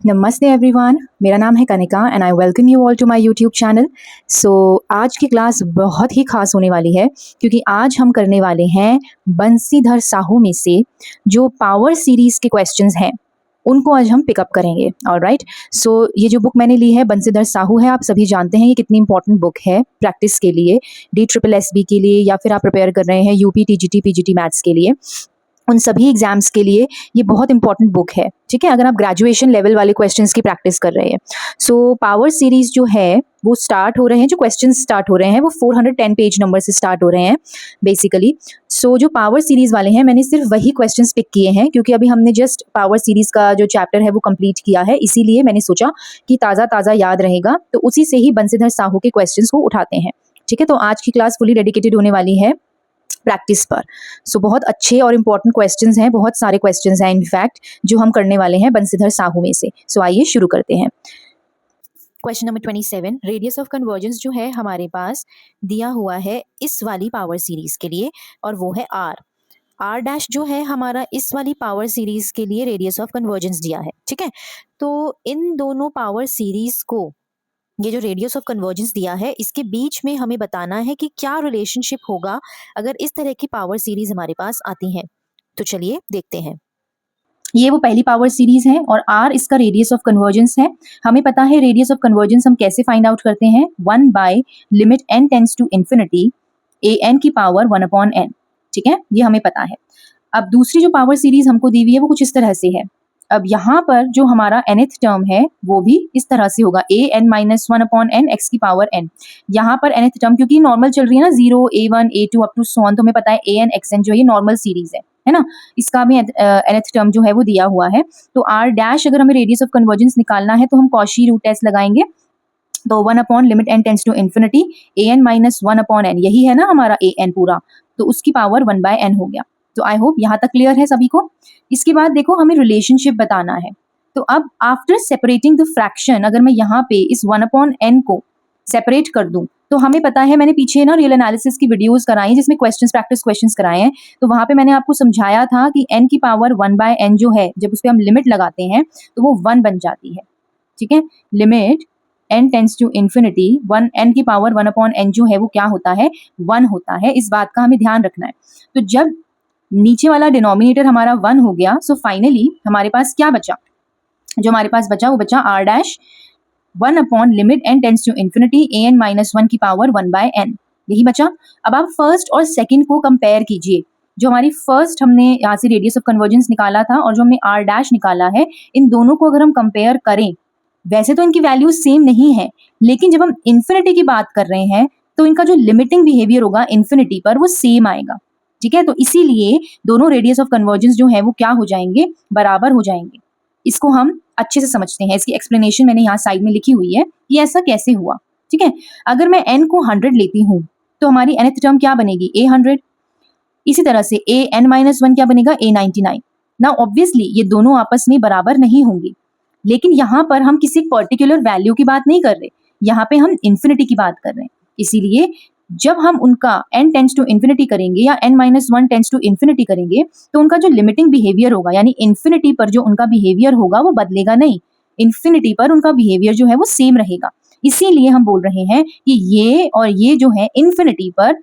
नमस्ते एवरीवन, मेरा नाम है Kanika and I welcome you all to my YouTube channel. So आज की क्लास बहुत ही खास होने वाली है क्योंकि आज हम करने वाले हैं बंसीधर साहू में से जो पावर सीरीज़ के क्वेश्चंस हैं उनको आज हम पिकअप करेंगे। ऑलराइट, सो ये जो बुक मैंने ली है बंसीधर साहू है। आप सभी जानते हैं ये कितनी इंपॉर्टेंट बुक है प्रैक्टिस के लिए, DSSB के लिए, या फिर आप प्रिपेयर कर रहे हैं यूपी, TGT, PGT मैथ्स के लिए, उन सभी एग्जाम्स के लिए ये बहुत इंपॉर्टेंट बुक है। ठीक है, अगर आप ग्रेजुएशन लेवल वाले क्वेश्चंस की प्रैक्टिस कर रहे हैं। सो पावर सीरीज जो है वो स्टार्ट हो रहे हैं, जो क्वेश्चंस स्टार्ट हो रहे हैं वो 410 पेज नंबर से स्टार्ट हो रहे हैं बेसिकली। सो जो पावर सीरीज वाले हैं मैंने सिर्फ वही क्वेश्चंस पिक किए हैं क्योंकि अभी हमने जस्ट पावर सीरीज का जो चैप्टर है वो कंप्लीट किया है, इसीलिए मैंने सोचा कि ताज़ा ताज़ा याद रहेगा तो उसी से ही बंसीधर साहू के क्वेश्चंस को उठाते हैं। ठीक है, तो आज की क्लास फुली डेडिकेटेड होने वाली है प्रैक्टिस पर। सो बहुत अच्छे और इम्पॉर्टेंट क्वेश्चंस हैं, बहुत सारे क्वेश्चंस हैं इनफैक्ट जो हम करने वाले हैं बंसीधर साहू में से। सो आइए शुरू करते हैं। Question number 27, radius of convergence जो है हमारे पास दिया हुआ है इस वाली पावर सीरीज के लिए और वो है आर डैश जो है हमारा इस वाली पावर सीरीज के लिए रेडियस ऑफ कन्वर्जेंस दिया है। ठीक है, तो इन दोनों पावर सीरीज को ये जो रेडियस ऑफ कन्वर्जेंस दिया है इसके बीच में हमें बताना है कि क्या रिलेशनशिप होगा अगर इस तरह की पावर सीरीज हमारे पास आती हैं। तो चलिए देखते हैं। ये वो पहली पावर सीरीज है और आर इसका रेडियस ऑफ कन्वर्जेंस है। हमें पता है रेडियस ऑफ कन्वर्जेंस हम कैसे फाइंड आउट करते हैं, 1 by limit n tends to infinity an की पावर 1/n। ठीक है, ये हमें पता है। अब दूसरी जो पावर सीरीज हमको दी हुई है वो कुछ इस तरह से है। अब यहाँ पर जो हमारा nth टर्म है वो भी इस तरह से होगा, an-1/n x की पावर n। यहाँ पर nth टर्म क्योंकि नॉर्मल चल रही है ना, 0, a1, a2 up to so on, तो हमें पता है an xn जो है नॉर्मल सीरीज है ना, इसका भी nth टर्म जो है वो दिया हुआ है। तो r डैश अगर हमें रेडियस ऑफ कन्वर्जेंस निकालना है तो हम कॉशी रूट टेस्ट लगाएंगे। तो 1 limit n tends to infinity an-1/n, यही है ना हमारा an पूरा, तो उसकी पावर 1/n हो गया। तो आई होप यहाँ तक क्लियर है सभी को। इसके बाद देखो हमें रिलेशनशिप बताना है। तो अब आफ्टर सेपरेटिंग द फ्रैक्शन, अगर मैं यहाँ पे इस 1/n को सेपरेट कर दूं तो हमें पता है, मैंने पीछे ना रियल एनालिसिस की वीडियोस कराई जिसमें प्रैक्टिस क्वेश्चंस कराए हैं, तो वहां पे मैंने आपको समझाया था कि n की पावर 1/n जो है जब उस पर हम लिमिट लगाते हैं तो वो 1 बन जाती है। ठीक है, limit n tends to infinity, n की पावर 1/n जो है वो क्या होता है, 1 होता है। इस बात का हमें ध्यान रखना है। तो जब नीचे वाला डिनोमिनेटर हमारा 1 हो गया, सो फाइनली हमारे पास क्या बचा, जो हमारे पास बचा वो बचा r dash 1 limit n tends to infinity an-1 की पावर 1/n, यही बचा। अब आप फर्स्ट और सेकंड को कंपेयर कीजिए। जो हमारी फर्स्ट हमने यहाँ से रेडियस ऑफ कन्वर्जेंस निकाला था और जो हमने r डैश निकाला है, इन दोनों को अगर हम कंपेयर करें, वैसे तो इनकी वैल्यूज सेम नहीं है, लेकिन जब हम इन्फिनिटी की बात कर रहे हैं तो इनका जो लिमिटिंग बिहेवियर होगा इन्फिनिटी पर वो सेम आएगा। ठीक है, तो इसीलिए दोनों रेडियस ऑफ कन्वर्जेंस जो है वो क्या हो जाएंगे, बराबर हो जाएंगे। इसको हम अच्छे से समझते हैं, इसकी एक्सप्लेनेशन मैंने यहाँ साइड में लिखी हुई है कि ऐसा कैसे हुआ। ठीक है, अगर मैं n को 100 लेती हूँ तो हमारी nth टर्म क्या बनेगी, a100। इसी तरह से an-1 क्या बनेगा, a99। नाउ ऑब्वियसली ये दोनों आपस में बराबर नहीं होंगे, लेकिन यहाँ पर हम किसी पर्टिकुलर वैल्यू की बात नहीं कर रहे, यहाँ पे हम इन्फिनिटी की बात कर रहे हैं। इसीलिए जब हम उनका n टेंड्स टू इन्फिनिटी करेंगे या n-1 टेंड्स टू इन्फिनिटी करेंगे तो उनका जो लिमिटिंग बिहेवियर होगा, यानी इन्फिनिटी पर जो उनका बिहेवियर होगा वो बदलेगा नहीं, इन्फिनिटी पर उनका बिहेवियर जो है वो सेम रहेगा। इसीलिए हम बोल रहे हैं कि ये और ये जो है इन्फिनिटी पर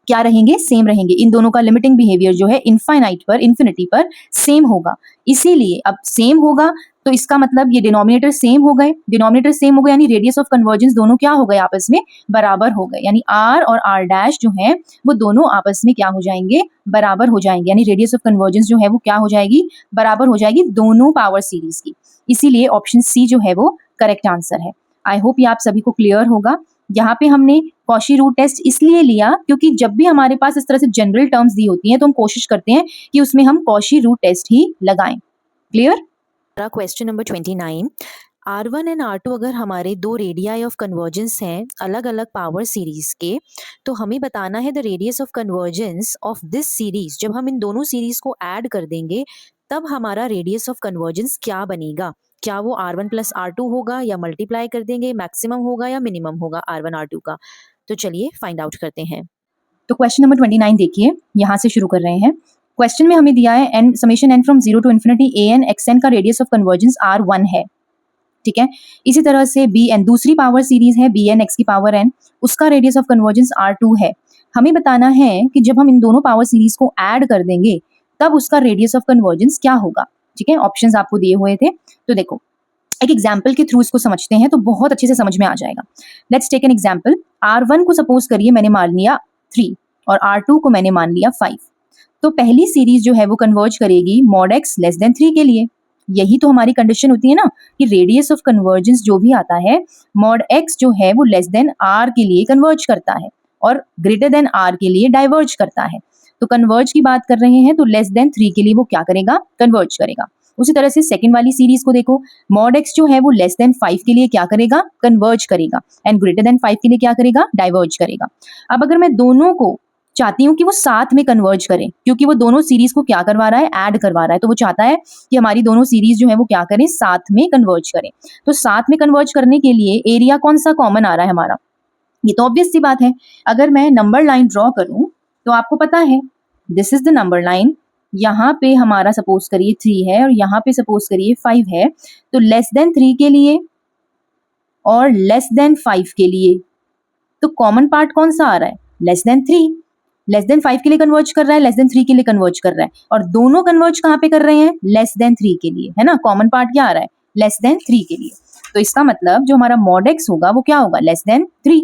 क्या रहेंगे, सेम रहेंगे। इन दोनों का लिमिटिंग बिहेवियर जो है इनफाइनाइट पर, इन्फिनिटी पर सेम होगा। इसीलिए अब सेम होगा तो इसका मतलब ये डिनोमिनेटर सेम हो गए, डिनोमिनेटर सेम हो गए यानी रेडियस ऑफ कन्वर्जेंस दोनों क्या हो गए, आपस में बराबर हो गए। यानी r और r डैश जो है वो दोनों आपस में क्या हो जाएंगे, बराबर हो जाएंगे। यानी रेडियस ऑफ कन्वर्जेंस जो है वो क्या हो जाएगी, बराबर हो जाएगी दोनों पावर सीरीज की। इसीलिए ऑप्शन सी जो है वो करेक्ट आंसर है। आई होप ये आप सभी को क्लियर होगा। यहाँ पे हमने कॉशी रूट टेस्ट इसलिए लिया क्योंकि जब भी हमारे पास इस तरह से जनरल टर्म्स दी होती हैं तो हम कोशिश करते हैं कि उसमें हम कॉशी रूट टेस्ट ही लगाएं। Clear. Question number 29, R1 and R2 अगर हमारे दो रेडियाई ऑफ कन्वर्जेंस हैं अलग अलग पावर सीरीज के, तो हमें बताना है the radius of convergence of this series. जब हम इन दोनों सीरीज को ऐड कर देंगे तब हमारा रेडियस ऑफ कन्वर्जेंस क्या बनेगा, क्या वो R1 प्लस R2 होगा या मल्टीप्लाई कर देंगे, मैक्सिमम होगा या मिनिमम होगा R1 R2 का। तो चलिए फाइंड आउट करते हैं। तो क्वेश्चन नंबर 29 देखिए, यहाँ से शुरू कर रहे हैं। क्वेश्चन में हमें दिया है n summation n from 0 to infinity an xn का रेडियस ऑफ कन्वर्जेंस R1 है। ठीक है। इसी तरह से बी एन दूसरी पावर सीरीज है बी एन एक्स की पावर एन, उसका रेडियस ऑफ कन्वर्जेंस R2 है। हमें बताना है कि जब हम इन दोनों पावर सीरीज को ऐड कर देंगे तब उसका रेडियस ऑफ कन्वर्जेंस क्या होगा। ठीक है, ऑप्शंस आपको दिए हुए थे, तो देखो एक एग्जाम्पल के थ्रू इसको समझते हैं तो बहुत अच्छे से समझ में आ जाएगा। Let's take an example. R1 को सपोज करिए मैंने मान लिया 3 और R2 को मैंने मान लिया 5। तो पहली सीरीज जो है वो कन्वर्ज करेगी मॉड x लेस देन 3 के लिए। यही तो हमारी कंडीशन होती है ना कि रेडियस ऑफ कन्वर्जेंस जो भी आता है मॉड x जो है वो लेस देन r के लिए कन्वर्ज करता है और ग्रेटर देन r के लिए डाइवर्ज करता है। तो कन्वर्ज की बात कर रहे हैं तो लेस देन 3 के लिए वो क्या करेगा, कन्वर्ज करेगा। उसी तरह से सेकंड वाली सीरीज को देखो, मॉड x जो है वो लेस देन 5 के लिए क्या करेगा, कन्वर्ज करेगा, एंड ग्रेटर देन 5 के लिए क्या करेगा, डाइवर्ज करेगा। अब अगर मैं दोनों को चाहती हूँ कि वो साथ में कन्वर्ज करें, क्योंकि वो दोनों सीरीज को क्या करवा रहा है, ऐड करवा रहा है, तो वो चाहता है कि हमारी दोनों सीरीज जो है वो क्या करें, साथ में कन्वर्ज करें। तो साथ में कन्वर्ज करने के लिए एरिया कौन सा कॉमन आ रहा है हमारा, ये तो ऑब्वियस सी बात है। अगर मैं नंबर लाइन ड्रॉ करूं तो आपको पता है this is the number line, यहाँ पे हमारा सपोज करिए 3 है और यहाँ पे सपोज करिए 5 है। तो लेस देन 3 के लिए और लेस देन 5 के लिए तो कॉमन पार्ट कौन सा आ रहा है, लेस देन 3। लेस देन 5 के लिए कन्वर्ज कर रहा है, लेस देन 3 के लिए कन्वर्ज कर रहा है, और दोनों कन्वर्ज कहाँ पे कर रहे हैं, लेस देन 3 के लिए, है ना। कॉमन पार्ट क्या आ रहा है, लेस देन 3 के लिए। तो इसका मतलब जो हमारा मॉड x होगा वो क्या होगा, लेस देन 3।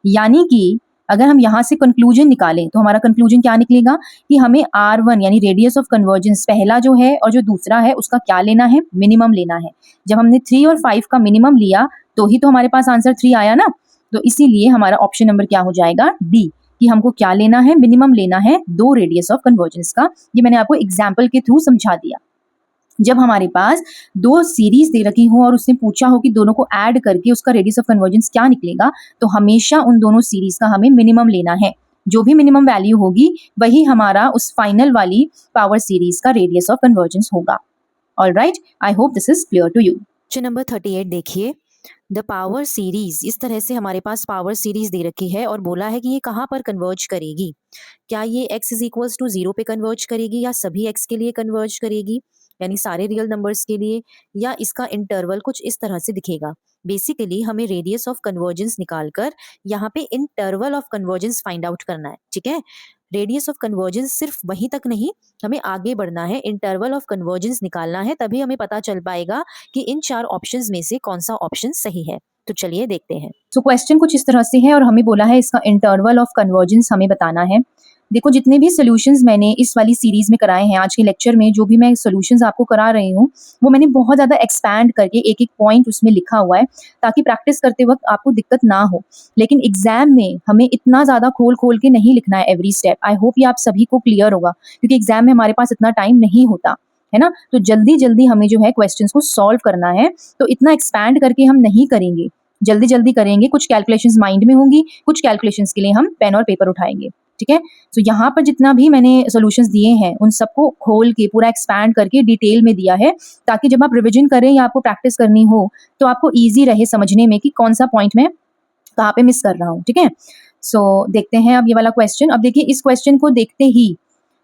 यानी कि अगर हम यहाँ से कंक्लूजन निकालें तो हमारा कंक्लूजन क्या निकलेगा कि हमें R1 यानी रेडियस ऑफ कन्वर्जेंस पहला जो है और जो दूसरा है उसका क्या लेना है, मिनिमम लेना है। जब हमने 3 और 5 का मिनिमम लिया तो ही तो हमारे पास आंसर 3 आया ना। तो इसीलिए हमारा ऑप्शन नंबर क्या हो जाएगा, डी, कि हमको क्या लेना है, मिनिमम लेना है 2 रेडियस ऑफ कन्वर्जेंस का। ये मैंने आपको एग्जाम्पल के थ्रू समझा दिया। जब हमारे पास 2 सीरीज दे रखी हो और उसने पूछा हो कि दोनों को ऐड करके उसका रेडियस ऑफ कन्वर्जेंस क्या निकलेगा, तो हमेशा उन दोनों सीरीज का हमें मिनिमम लेना है। जो भी मिनिमम वैल्यू होगी वही हमारा उस फाइनल वाली पावर सीरीज का रेडियस ऑफ कन्वर्जेंस होगा। Alright, I hope this is clear to you. Question number 38 देखिए, द पावर सीरीज, इस तरह से हमारे पास पावर सीरीज दे रखी है और बोला है कि ये कहाँ पर कन्वर्ज करेगी। क्या ये x इज इक्वल्स टू 0 पे कन्वर्ज करेगी या सभी x के लिए कन्वर्ज करेगी, यानी सारे रियल नंबर्स के लिए, या इसका इंटरवल कुछ इस तरह से दिखेगा। बेसिकली हमें रेडियस ऑफ कन्वर्जेंस निकालकर यहाँ पे interval of convergence find out करना है। ठीक है, रेडियस ऑफ कन्वर्जेंस सिर्फ वहीं तक नहीं, हमें आगे बढ़ना है, इंटरवल ऑफ कन्वर्जेंस निकालना है, तभी हमें पता चल पाएगा कि इन 4 ऑप्शंस में से कौन सा ऑप्शन सही है। तो चलिए देखते हैं। तो क्वेश्चन कुछ इस तरह से है और हमें बोला है इसका इंटरवल ऑफ कन्वर्जेंस हमें बताना है। देखो जितने भी सॉल्यूशंस मैंने इस वाली सीरीज में कराए हैं, आज के लेक्चर में जो भी मैं सॉल्यूशंस आपको करा रही हूँ वो मैंने बहुत ज़्यादा एक्सपैंड करके एक एक पॉइंट उसमें लिखा हुआ है ताकि प्रैक्टिस करते वक्त आपको दिक्कत ना हो। लेकिन एग्जाम में हमें इतना ज़्यादा खोल खोल के नहीं लिखना है एवरी स्टेप। आई होप ये आप सभी को क्लियर होगा क्योंकि एग्जाम में हमारे पास इतना टाइम नहीं होता है ना। तो जल्दी जल्दी हमें जो है क्वेश्चंस को सॉल्व करना है, तो इतना एक्सपैंड करके हम नहीं करेंगे, जल्दी जल्दी करेंगे। कुछ कैलकुलेशंस माइंड में होंगी, कुछ कैलकुलेशंस के लिए हम पेन और पेपर उठाएंगे। ठीक है, तो यहाँ पर जितना भी मैंने सॉल्यूशंस दिए हैं उन सबको खोल के पूरा एक्सपैंड करके डिटेल में दिया है ताकि जब आप रिवीजन करें या आपको प्रैक्टिस करनी हो तो आपको ईजी रहे समझने में कि कौन सा पॉइंट मैं कहाँ पे मिस कर रहा हूँ। ठीक है, सो देखते हैं अब ये वाला क्वेश्चन। अब देखिए इस क्वेश्चन को देखते ही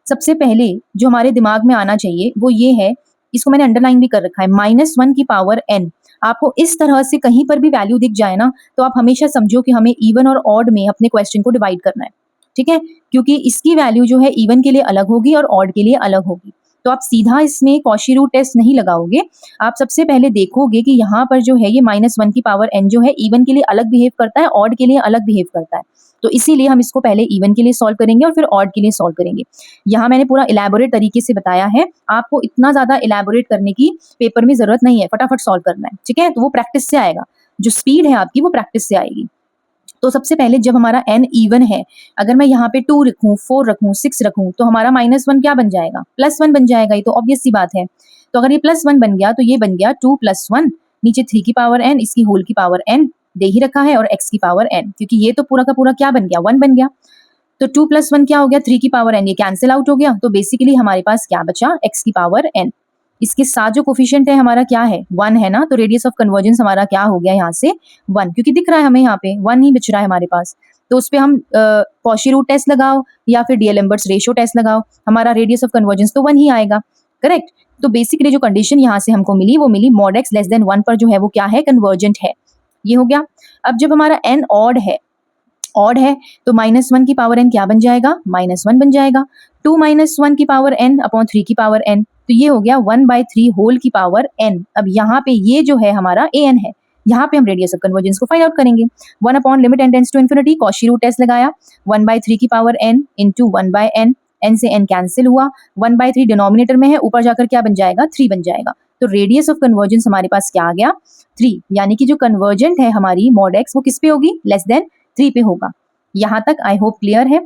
सबसे पहले जो हमारे दिमाग में आना चाहिए वो ये है, इसको मैंने अंडरलाइन भी कर रखा है, -1 की पावर n। आपको इस तरह से कहीं पर भी वैल्यू दिख जाए ना तो आप हमेशा समझो कि हमें इवन और ऑड में अपने क्वेश्चन को डिवाइड करना है। ठीक है, क्योंकि इसकी वैल्यू जो है इवन के लिए अलग होगी और ऑड के लिए अलग होगी। तो आप सीधा इसमें कॉची रूट टेस्ट नहीं लगाओगे, आप सबसे पहले देखोगे कि यहाँ पर जो है ये -1 की पावर n जो है इवन के लिए अलग बिहेव करता है, ऑड के लिए अलग बिहेव करता है। तो इसीलिए हम इसको पहले इवन के लिए सॉल्व करेंगे और फिर ऑड के लिए सॉल्व करेंगे। यहाँ मैंने पूरा इलैबोरेट तरीके से बताया है, आपको इतना ज्यादा इलैबोरेट करने की पेपर में जरूरत नहीं है, फटाफट सॉल्व करना है। ठीक है, तो वो प्रैक्टिस से आएगा, जो स्पीड है आपकी वो प्रैक्टिस से आएगी। तो सबसे पहले जब हमारा n इवन है, अगर मैं यहाँ पे 2 रखूँ, 4 रखूँ, 6 रखूँ तो हमारा -1 क्या बन जाएगा, +1 बन जाएगा। ये तो ऑब्वियस सी बात है। तो अगर ये +1 बन गया तो ये बन गया 2 + 1, नीचे 3 की पावर n, इसकी होल की पावर n दे ही रखा है, और x की पावर n, क्योंकि ये तो पूरा का पूरा क्या बन गया, 1 बन गया। तो 2 + 1 क्या हो गया, 3 की पावर n, ये कैंसिल आउट हो गया। तो बेसिकली हमारे पास क्या बचा, x की पावर n। इसके साथ जो कोफिशिएंट है हमारा क्या है, 1 है ना। तो रेडियस ऑफ कन्वर्जेंस हमारा क्या हो गया यहाँ से 1, क्योंकि दिख रहा है हमें यहाँ पे 1 ही बच रहा है हमारे पास। तो उस पर हम कॉची रूट टेस्ट लगाओ या फिर डीएलेम्बर्ट्स रेशियो टेस्ट लगाओ, हमारा रेडियस ऑफ कन्वर्जेंस तो 1 ही आएगा। करेक्ट। तो बेसिकली जो कंडीशन यहाँ से हमको मिली वो मिली मॉड x लेस देन 1 पर जो है वो क्या है, कन्वर्जेंट है। ये हो गया। अब जब हमारा n ऑड है तो -1 की पावर n क्या बन जाएगा, -1 बन जाएगा। 2 - 1 की पावर n अपॉन 3 की पावर n, तो ये हो गया 1/3 होल की पावर n। अब यहाँ पे ये जो है हमारा an है, यहाँ पे हम रेडियस ऑफ कन्वर्जेंस को फाइंड आउट करेंगे। 1 upon limit n tends to infinity, Cauchy root test लगाया, 1/3 की power n into 1/n, n से n कैंसिल हुआ, 1/3 डिनोमिनेटर में है, ऊपर जाकर क्या बन जाएगा, 3 बन जाएगा। तो रेडियस ऑफ कन्वर्जेंस हमारे पास क्या आ गया, 3, यानी कि जो कन्वर्जेंट है हमारी मॉड x वो किस पे होगी, लेस देन 3 पे होगा। यहाँ तक आई होप क्लियर है।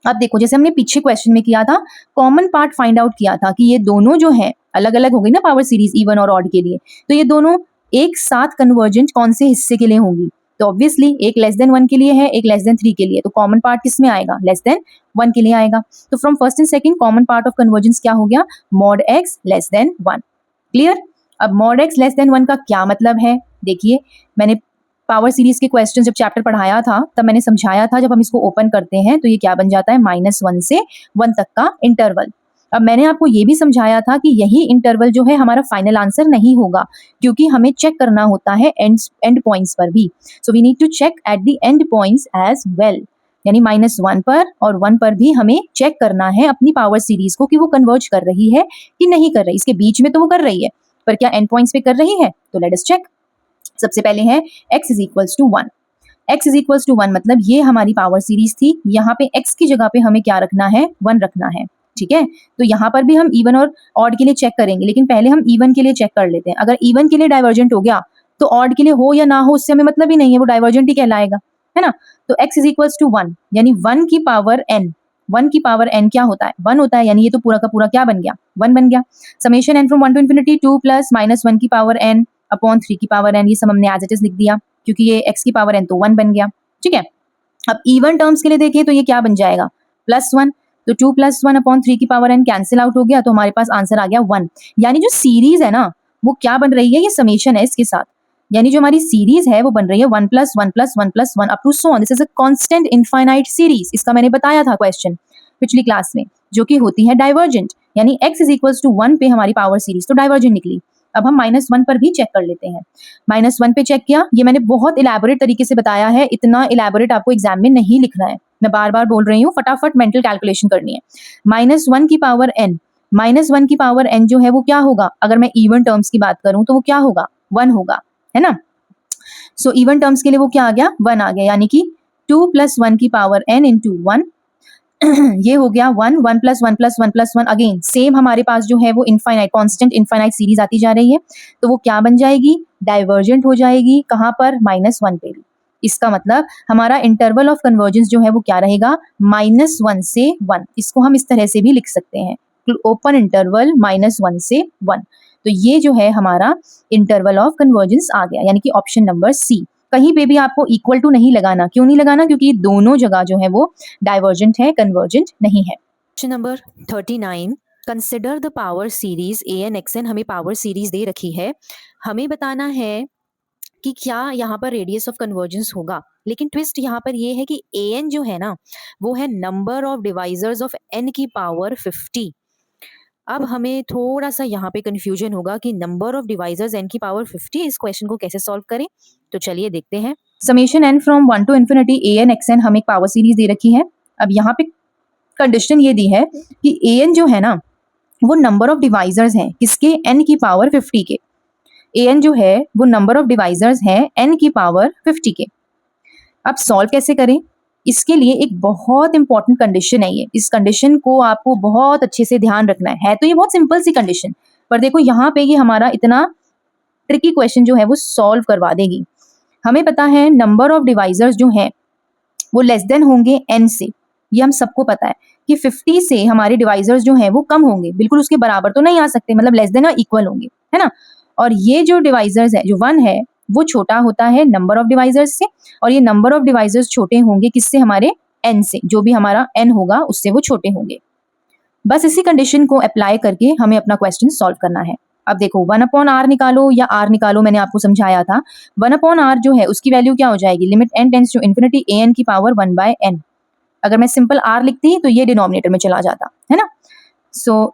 अब देखो जैसे हमने पीछे क्वेश्चन में किया था, कॉमन पार्ट फाइंड आउट किया था कि ये दोनों जो है अलग अलग हो गई ना पावर सीरीज इवन और ऑड के लिए, तो ये दोनों एक साथ कन्वर्जेंट कौन से हिस्से के लिए होंगी, तो ऑब्वियसली एक लेस देन 1 के लिए है, एक लेस देन 3 के लिए, तो कॉमन पार्ट किस में आएगा, लेस देन 1 के लिए आएगा। तो from first and second common part of convergence क्या हो गया, mod x less than 1। Clear. अब मॉड x लेस देन 1 का क्या मतलब है, देखिए मैंने पावर सीरीज के क्वेश्चन जब चैप्टर पढ़ाया था तब मैंने समझाया था, जब हम इसको ओपन करते हैं तो ये क्या बन जाता है, -1 से 1 तक का इंटरवल। अब मैंने आपको ये भी समझाया था कि यही इंटरवल जो है हमारा फाइनल आंसर नहीं होगा, क्योंकि हमें चेक करना होता है एंड पॉइंट्स पर भी। So we need to check at the end points as well, यानी -1 पर और 1 पर भी हमें चेक करना है अपनी पावर सीरीज को कि वो कन्वर्ज कर रही है कि नहीं कर रही। इसके बीच में तो वो कर रही है, पर क्या एंड पॉइंट्स पे कर रही है, तो लेट अस चेक। सबसे पहले है x is equals to 1। x is equals to 1 मतलब ये हमारी पावर सीरीज थी, यहाँ पे x की जगह पे हमें क्या रखना है, 1 रखना है, ठीक है। तो यहाँ पर भी हम इवन और ऑड के लिए चेक करेंगे, लेकिन पहले हम इवन के लिए चेक कर लेते हैं। अगर इवन के लिए डाइवर्जेंट हो गया तो ऑड के लिए हो या ना हो उससे हमें मतलब ही नहीं है, वो डाइवर्जेंट ही कहलाएगा, है ना। तो x इज इक्वल्स टू 1 यानी 1 की पावर n, 1 की पावर n क्या होता है, 1 होता है, यानी ये तो पूरा का पूरा क्या बन गया, 1 बन गया। Summation n from 1 to infinity 2 plus -1 की पावर n अपॉन 3 की पावर n, ये सब हमने एज इट इज लिख दिया क्योंकि ये x की पावर n तो 1 बन गया, ठीक है। अब इवन टर्म्स के लिए देखें तो ये क्या बन जाएगा, +1, तो 2 + 1 अपॉन 3 की पावर n कैंसिल आउट हो गया, तो हमारे पास आंसर आ गया 1। यानी जो सीरीज है ना वो क्या बन रही है, ये समेशन है इसके साथ, यानी जो हमारी सीरीज है वो बन रही है 1 + 1 + 1 + 1 up to so on. This is a constant infinite series, इसका मैंने बताया था क्वेश्चन पिछली क्लास में, जो कि होती है डाइवर्जेंट, यानी x इज इक्वल्स टू 1 पे हमारी पावर सीरीज तो डाइवर्जेंट निकली। अब हम -1 पर भी चेक कर लेते हैं। -1 पे चेक किया, ये मैंने बहुत इलैबोरेट तरीके से बताया है, इतना इलैबोरेट आपको एग्जाम में नहीं लिखना है, मैं बार बार बोल रही हूँ, फटाफट मेंटल कैलकुलेशन करनी है। -1 की पावर n, -1 की पावर n जो है वो क्या होगा, अगर मैं इवन टर्म्स की बात करूं तो वो क्या होगा, 1 होगा, है ना। सो इवन टर्म्स के लिए वो क्या आ गया, 1 आ गया, यानी कि 2 + 1 की पावर n इंटू 1 ये हो गया 1, 1 + 1 + 1 + 1, अगेन सेम हमारे पास जो है वो इनफाइनाइट कांस्टेंट इनफाइनाइट सीरीज आती जा रही है, तो वो क्या बन जाएगी, डाइवर्जेंट हो जाएगी, कहाँ पर, -1 पे भी। इसका मतलब हमारा इंटरवल ऑफ कन्वर्जेंस जो है वो क्या रहेगा, -1 से 1। इसको हम इस तरह से भी लिख सकते हैं, ओपन इंटरवल -1 से 1। तो ये जो है हमारा इंटरवल ऑफ कन्वर्जेंस आ गया, यानी कि ऑप्शन नंबर सी। कहीं पे भी आपको इक्वल टू नहीं लगाना, क्यों नहीं लगाना, क्योंकि दोनों जगह जो है वो डाइवर्जेंट है, कन्वर्जेंट नहीं है। Question number 39, consider the power series an xn, हमें पावर सीरीज दे रखी है, हमें बताना है कि क्या यहाँ पर रेडियस ऑफ कन्वर्जेंस होगा। लेकिन ट्विस्ट यहाँ पर ये है कि an जो है ना वो है number of divisors of n की पावर 50। अब हमें थोड़ा सा यहाँ पे कंफ्यूजन होगा कि नंबर ऑफ डिवाइजर्स n की पावर 50, इस क्वेश्चन को कैसे सॉल्व करें, तो चलिए देखते हैं। Summation n from 1 to infinity an xn हमें एक पावर सीरीज दे रखी है। अब यहाँ पे कंडीशन ये दी है कि an जो है ना वो नंबर ऑफ डिवाइजर्स हैं किसके, n की पावर 50 के। an जो है वो नंबर ऑफ डिवाइजर्स हैं n की पावर 50 के। अब सॉल्व कैसे करें, इसके लिए एक बहुत इंपॉर्टेंट कंडीशन है ये, इस कंडीशन को आपको बहुत अच्छे से ध्यान रखना है तो ये बहुत सिंपल सी कंडीशन, पर देखो यहाँ पे ये हमारा इतना ट्रिकी क्वेश्चन जो है वो सॉल्व करवा देगी। हमें पता है नंबर ऑफ डिवाइजर्स जो हैं वो लेस देन होंगे n से, ये हम सबको पता है कि 50 से हमारे डिवाइजर्स जो हैं वो कम होंगे, बिल्कुल उसके बराबर तो नहीं आ सकते, मतलब लेस देन और इक्वल होंगे, है ना। और ये जो डिवाइजर्स है, जो 1 है वो छोटा होता है नंबर ऑफ डिवाइजर्स से, और ये नंबर ऑफ डिवाइजर्स छोटे होंगे किससे, हमारे n से, जो भी हमारा n होगा उससे वो छोटे होंगे। बस इसी कंडीशन को अप्लाई करके हमें अपना क्वेश्चन सॉल्व करना है। अब देखो 1/r निकालो या r निकालो, मैंने आपको समझाया था 1/r जो है उसकी वैल्यू क्या हो जाएगी, limit n tends to infinity an की पावर 1/n। अगर मैं सिंपल r लिखती तो ये डिनोमिनेटर में चला जाता, है ना।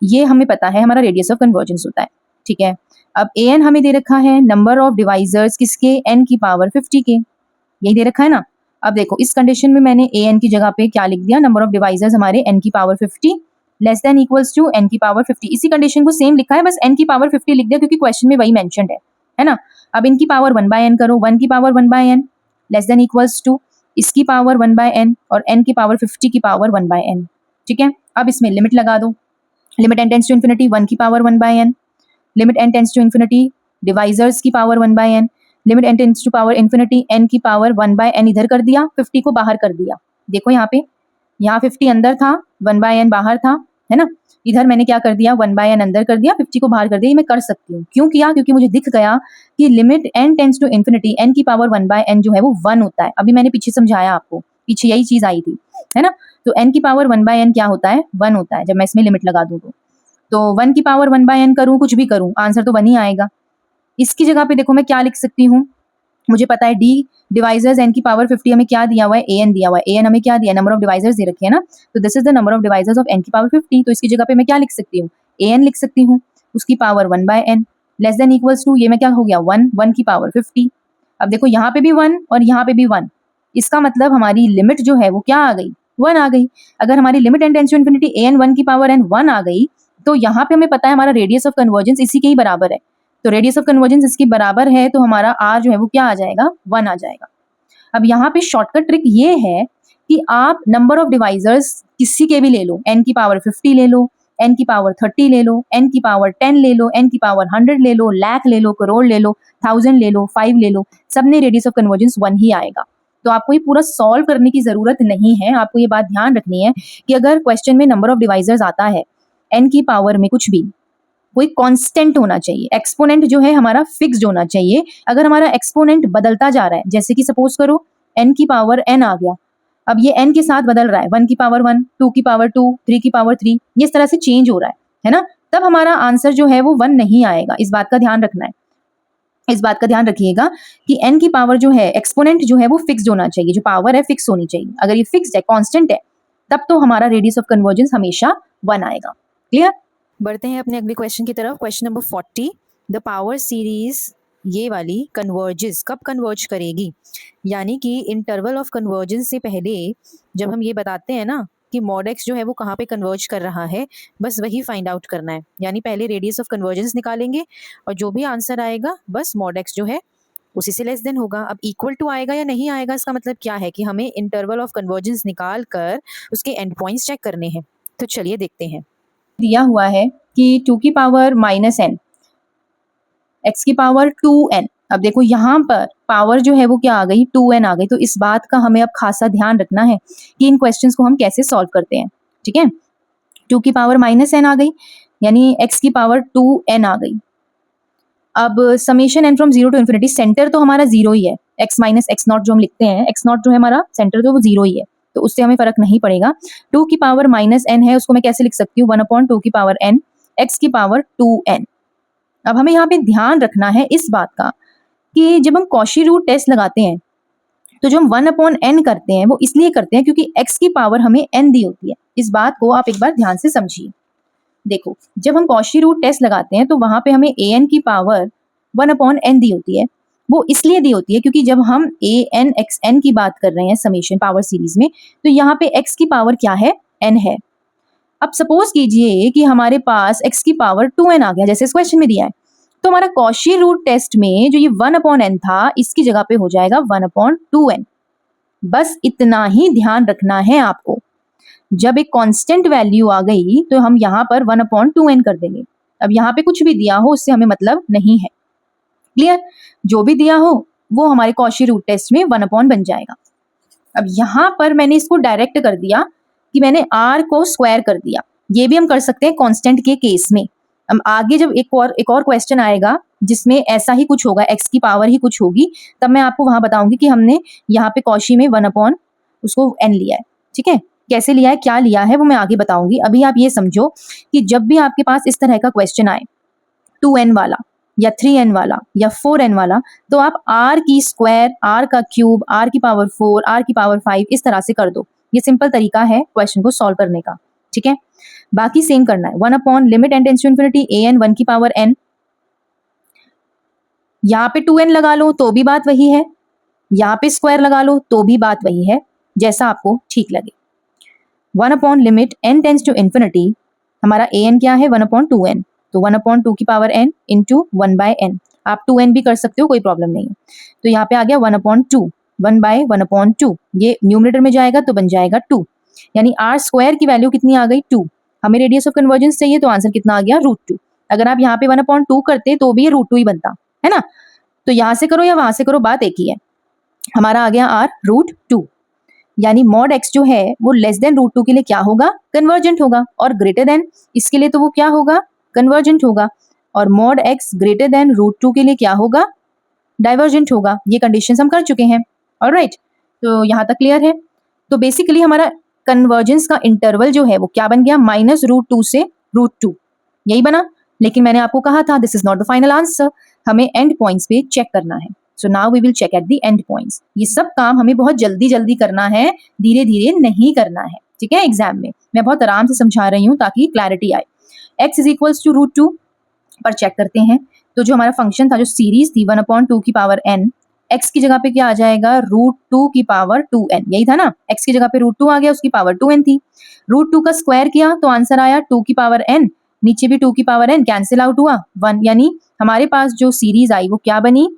ये हमें पता है हमारा रेडियस ऑफ कन्वर्जेंस होता है, ठीक है। अब an हमें दे रखा है नंबर ऑफ डिवाइजर्स किसके, n की पावर 50 के, यही दे रखा है ना। अब देखो इस कंडीशन में मैंने an की जगह पे क्या लिख दिया, नंबर ऑफ डिवाइजर्स हमारे n की power 50 less than equals to n की पावर 50। इसी कंडीशन को सेम लिखा है, बस n की पावर 50 लिख दिया क्योंकि क्वेश्चन में वही मेंशन्ड है ना। अब इनकी पावर 1/n करो, 1 की power 1/n less than equals to इसकी पावर 1/n और n की पावर 50 की पावर 1/n, ठीक है। अब इसमें लिमिट लगा दो, limit n tends to infinity 1 की power 1/n, limit n tends to infinity divisors की power 1/n, limit n tends to power infinity n की पावर 1/n इधर कर दिया, 50 को बाहर कर दिया। देखो यहाँ पे, यहाँ 50 अंदर था, 1/n बाहर था, है ना। इधर मैंने क्या कर दिया, 1/n अंदर कर दिया, 50 को बाहर कर दिया। ये मैं कर सकती हूँ, क्यों किया, क्योंकि मुझे दिख गया कि limit n tends to infinity n की पावर 1/n जो है वो 1 होता है। अभी मैंने पीछे समझाया आपको, पीछे यही चीज आई थी, है ना। तो n की पावर 1/n क्या होता है, 1 होता है जब मैं इसमें लिमिट लगा दूँ तो 1 की पावर 1/n करूँ, कुछ भी करूँ, आंसर तो 1 ही आएगा। इसकी जगह पे देखो मैं क्या लिख सकती हूँ, मुझे पता है d डिवाइजर्स n की पावर 50 हमें क्या दिया हुआ है, an दिया हुआ है। an हमें क्या दिया, नंबर ऑफ डिवाइजर्स दे रखे है ना, तो this is the number of divisors of n की पावर 50। तो इसकी जगह पे मैं क्या लिख सकती हूँ, an लिख सकती हूँ, उसकी power 1/n less than equals to, ये मैं क्या हो गया 1 की पावर 50। अब देखो यहाँ पे भी 1 और यहाँ पे भी 1, इसका मतलब हमारी लिमिट जो है वो क्या आ गई, 1 आ गई। अगर हमारी limit n tends to infinity an 1 की पावर n 1 आ गई, तो यहाँ पे हमें पता है हमारा रेडियस ऑफ कन्वर्जेंस इसी के ही बराबर है। तो रेडियस ऑफ कन्वर्जेंस इसके बराबर है, तो हमारा r जो है वो क्या आ जाएगा, 1 आ जाएगा। अब यहाँ पे शॉर्टकट ट्रिक ये है कि आप नंबर ऑफ डिवाइजर्स किसी के भी ले लो, n की पावर 50 ले लो, n की पावर 30 ले लो, n की पावर 10 ले लो, n की पावर 100 ले लो, लाख ले लो, करोड़ ले लो, 1000 ले लो, 5 ले लो, सब में रेडियस ऑफ कन्वर्जेंस 1 ही आएगा। तो आपको ये पूरा सॉल्व करने की जरूरत नहीं है। आपको ये बात ध्यान रखनी है कि अगर क्वेश्चन में नंबर ऑफ डिवाइजर्स आता है, n की पावर में कुछ भी कोई कांस्टेंट होना चाहिए, एक्सपोनेंट जो है हमारा फिक्स्ड होना चाहिए। अगर हमारा एक्सपोनेंट बदलता जा रहा है, जैसे कि सपोज करो n की पावर n आ गया, अब ये n के साथ बदल रहा है, 1 की पावर 1, 2 की पावर 2, 3 की पावर 3, ये इस तरह से चेंज हो रहा है ना, तब हमारा आंसर जो है वो 1 नहीं आएगा। इस बात का ध्यान रखना है, इस बात का ध्यान रखिएगा कि n की पावर जो है, एक्सपोनेंट जो है वो फिक्स्ड होना चाहिए, जो पावर है फिक्स होनी चाहिए। अगर ये फिक्स्ड है, कांस्टेंट है, तब तो हमारा रेडियस ऑफ कन्वर्जेंस हमेशा 1 आएगा। क्लियर। बढ़ते हैं अपने अगले क्वेश्चन की तरफ। Question number 40, the power series ये वाली कन्वर्जेस कब कन्वर्ज करेगी, यानी कि इंटरवल ऑफ कन्वर्जेंस से पहले जब हम ये बताते हैं ना कि मॉड एक्स जो है वो कहाँ पे कन्वर्ज कर रहा है, बस वही फाइंड आउट करना है। यानी पहले रेडियस ऑफ कन्वर्जेंस निकालेंगे और जो भी आंसर आएगा बस मॉड एक्स जो है उसी से लेस देन होगा। अब इक्वल टू आएगा या नहीं आएगा, इसका मतलब क्या है कि हमें इंटरवल ऑफ कन्वर्जेंस निकाल कर उसके एंड पॉइंट्स चेक करने हैं। तो चलिए देखते हैं। दिया हुआ है कि 2 की पावर -n, x की पावर 2n। अब देखो यहाँ पर पावर जो है वो क्या आ गई, 2n आ गई। तो इस बात का हमें अब खासा ध्यान रखना है कि इन क्वेश्चंस को हम कैसे सॉल्व करते हैं, ठीक है। 2 की पावर -n आ गई, यानी x की पावर 2n आ गई। अब summation n from 0 to infinity, centre तो हमारा 0 ही है, x माइनस x नॉट जो हम लिखते हैं, x नॉट जो है हमारा सेंटर तो वो 0 ही है, तो उससे हमें फर्क नहीं पड़ेगा। 2 की पावर -n है, उसको मैं कैसे लिख सकती हूँ, 1/2 की पावर n, x की पावर 2n। अब हमें यहाँ पे ध्यान रखना है इस बात का कि जब हम कॉशी रूट टेस्ट लगाते हैं तो जो हम 1/n करते हैं वो इसलिए करते हैं क्योंकि x की पावर हमें n दी होती है। इस बात को आप एक बार ध्यान से समझिए। देखो जब हम कॉशी रूट टेस्ट लगाते हैं तो वहां पे हमें an की पावर 1/n दी होती है। वो इसलिए दी होती है क्योंकि जब हम an xn की बात कर रहे हैं समेशन पावर सीरीज में, तो यहाँ पे x की पावर क्या है, n है। अब सपोज कीजिए कि हमारे पास x की पावर 2n आ गया, जैसे इस क्वेश्चन में दिया है, तो हमारा कॉशी रूट टेस्ट में जो ये 1/n था, इसकी जगह पे हो जाएगा 1/2n। बस इतना ही ध्यान रखना है आपको। जब एक कांस्टेंट वैल्यू आ गई तो हम यहाँ पर 1/2n कर देंगे। अब यहाँ पे कुछ भी दिया हो उससे हमें मतलब नहीं है। क्लियर। जो भी दिया हो वो हमारे कॉशी रूट टेस्ट में 1/n बन जाएगा। अब यहाँ पर मैंने इसको डायरेक्ट कर दिया कि मैंने r को स्क्वायर कर दिया। ये भी हम कर सकते हैं कांस्टेंट के केस में। हम आगे जब एक और क्वेश्चन आएगा जिसमें ऐसा ही कुछ होगा, x की पावर ही कुछ होगी, तब मैं आपको वहां बताऊंगी कि हमने यहाँ पे कॉशी में 1/n उसको n लिया है। ठीक है, कैसे लिया है, क्या लिया है, वो मैं आगे बताऊंगी। अभी आप ये समझो कि जब भी आपके पास इस तरह का क्वेश्चन आए 2n वाला या 3n वाला या 4n वाला, तो आप r की स्क्वायर, r का क्यूब, r की पावर 4, r की पावर 5 इस तरह से कर दो। ये सिंपल तरीका है क्वेश्चन को सॉल्व करने का। ठीक है, बाकी सेम करना है। 1 upon limit n tends to infinity an 1 की पावर n, यहाँ पे 2n लगा लो तो भी बात वही है, यहाँ पे स्क्वायर लगा लो तो भी बात वही है, जैसा आपको ठीक लगे। 1 upon limit n tends to infinity, हमारा an क्या है 1 अपॉन 2n, तो 1 अपॉन 2 की power n into 1 by n, आप 2n भी कर सकते हो, कोई प्रॉब्लम नहीं है। तो यहाँ पे आ गया 1 अपॉन 2, 1 बाय 1 अपॉन 2, ये न्यूमरेटर में जाएगा तो बन जाएगा 2, यानी आर स्क्वायर की वैल्यू कितनी आ गई 2। हमें रेडियस ऑफ कन्वर्जेंस चाहिए तो आंसर कितना आ गया √2। अगर आप यहाँ पे 1 अपॉन 2 करते तो भी ये √2 ही बनता है ना, तो यहाँ से करो या वहां से करो बात एक ही है। हमारा आ गया आर √2, यानी मॉड x जो है वो लेस देन √2 के लिए क्या होगा, कन्वर्जेंट होगा, और ग्रेटर देन इसके लिए तो वो क्या होगा, कन्वर्जेंट होगा, और मॉड x ग्रेटर देन √2 के लिए क्या होगा, डाइवर्जेंट होगा। ये कंडीशंस हम कर चुके हैं, ऑलराइट, तो यहाँ तक क्लियर है। तो बेसिकली हमारा कन्वर्जेंस का इंटरवल जो है वो क्या बन गया, -√2 से √2, यही बना। लेकिन मैंने आपको कहा था this is not the final answer, हमें एंड पॉइंट्स पे चेक करना है। So now we will check at the end points. ये सब काम हमें बहुत जल्दी जल्दी करना है, धीरे धीरे नहीं करना है, ठीक है। एग्जाम में मैं बहुत आराम से समझा रही हूँ ताकि क्लैरिटी आए। x इज इक्वल्स टू √2 पर चेक करते हैं, तो जो हमारा फंक्शन था, जो सीरीज थी 1 अपॉन 2 की पावर n, x की जगह पे क्या आ जाएगा, √2 की पावर 2n, यही था ना, x की जगह पे √2 आ गया, उसकी पावर 2n थी। √2 का स्क्वायर किया तो आंसर आया 2 की पावर n, नीचे भी 2 की पावर n, कैंसिल आउट हुआ 1, यानी हमारे पास जो सीरीज आई वो क्या बनी,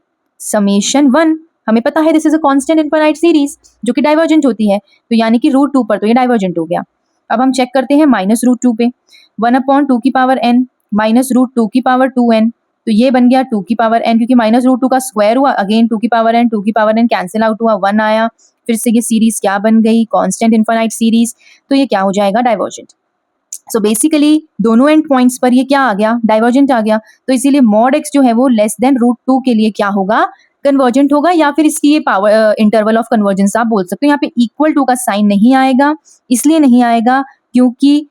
समेशन 1। हमें पता है this is a constant infinite series जो कि डाइवर्जेंट होती है, तो यानी कि √2 पर तो ये डाइवर्जेंट हो गया। अब हम चेक करते हैं -√2 पे, 1 अपॉन 2 की पावर n -√2 की पावर 2n, तो ये बन गया 2 की पावर n, क्योंकि -√2 का स्क्वायर हुआ, अगेन 2 की पावर n, 2 की पावर n कैंसिल आउट हुआ, 1 आया, फिर से ये सीरीज क्या बन गई, कांस्टेंट इनफाइनाइट सीरीज, तो ये क्या हो जाएगा, डाइवर्जेंट। सो बेसिकली दोनों एंड पॉइंट्स पर ये क्या आ गया, डाइवर्जेंट आ गया, तो इसीलिए मॉड x जो है वो लेस देन √2 के लिए क्या होगा, कन्वर्जेंट होगा, या फिर इसकी ये पावर इंटरवल ऑफ कन्वर्जेंस आप बोल सकते हो। यहाँ पे इक्वल टू का साइन नहीं आएगा, इसलिए नहीं आएगा क्योंकि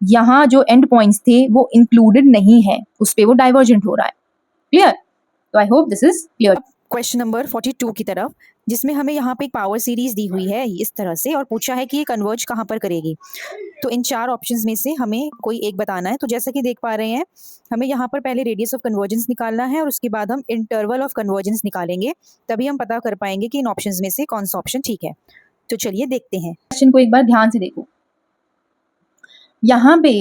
यहाँ जो एंड पॉइंट्स थे वो इंक्लूडेड नहीं है, उस पे वो डाइवर्जेंट हो रहा है। क्लियर? तो आई hope this is clear. Question number 42 की तरफ, जिसमें हमें यहाँ पे एक पावर सीरीज दी हुई है इस तरह से, और पूछा है कि ये कन्वर्ज कहाँ पर करेगी। तो इन 4 ऑप्शंस में से हमें कोई एक बताना है। तो जैसा कि देख पा रहे हैं, हमें यहाँ पर पहले रेडियस ऑफ कन्वर्जेंस निकालना है और उसके बाद हम इंटरवल ऑफ कन्वर्जेंस निकालेंगे, तभी हम पता कर पाएंगे कि इन ऑप्शंस में से कौन सा ऑप्शन ठीक है। तो चलिए देखते हैं क्वेश्चन को एक बार ध्यान से देखो। यहाँ पे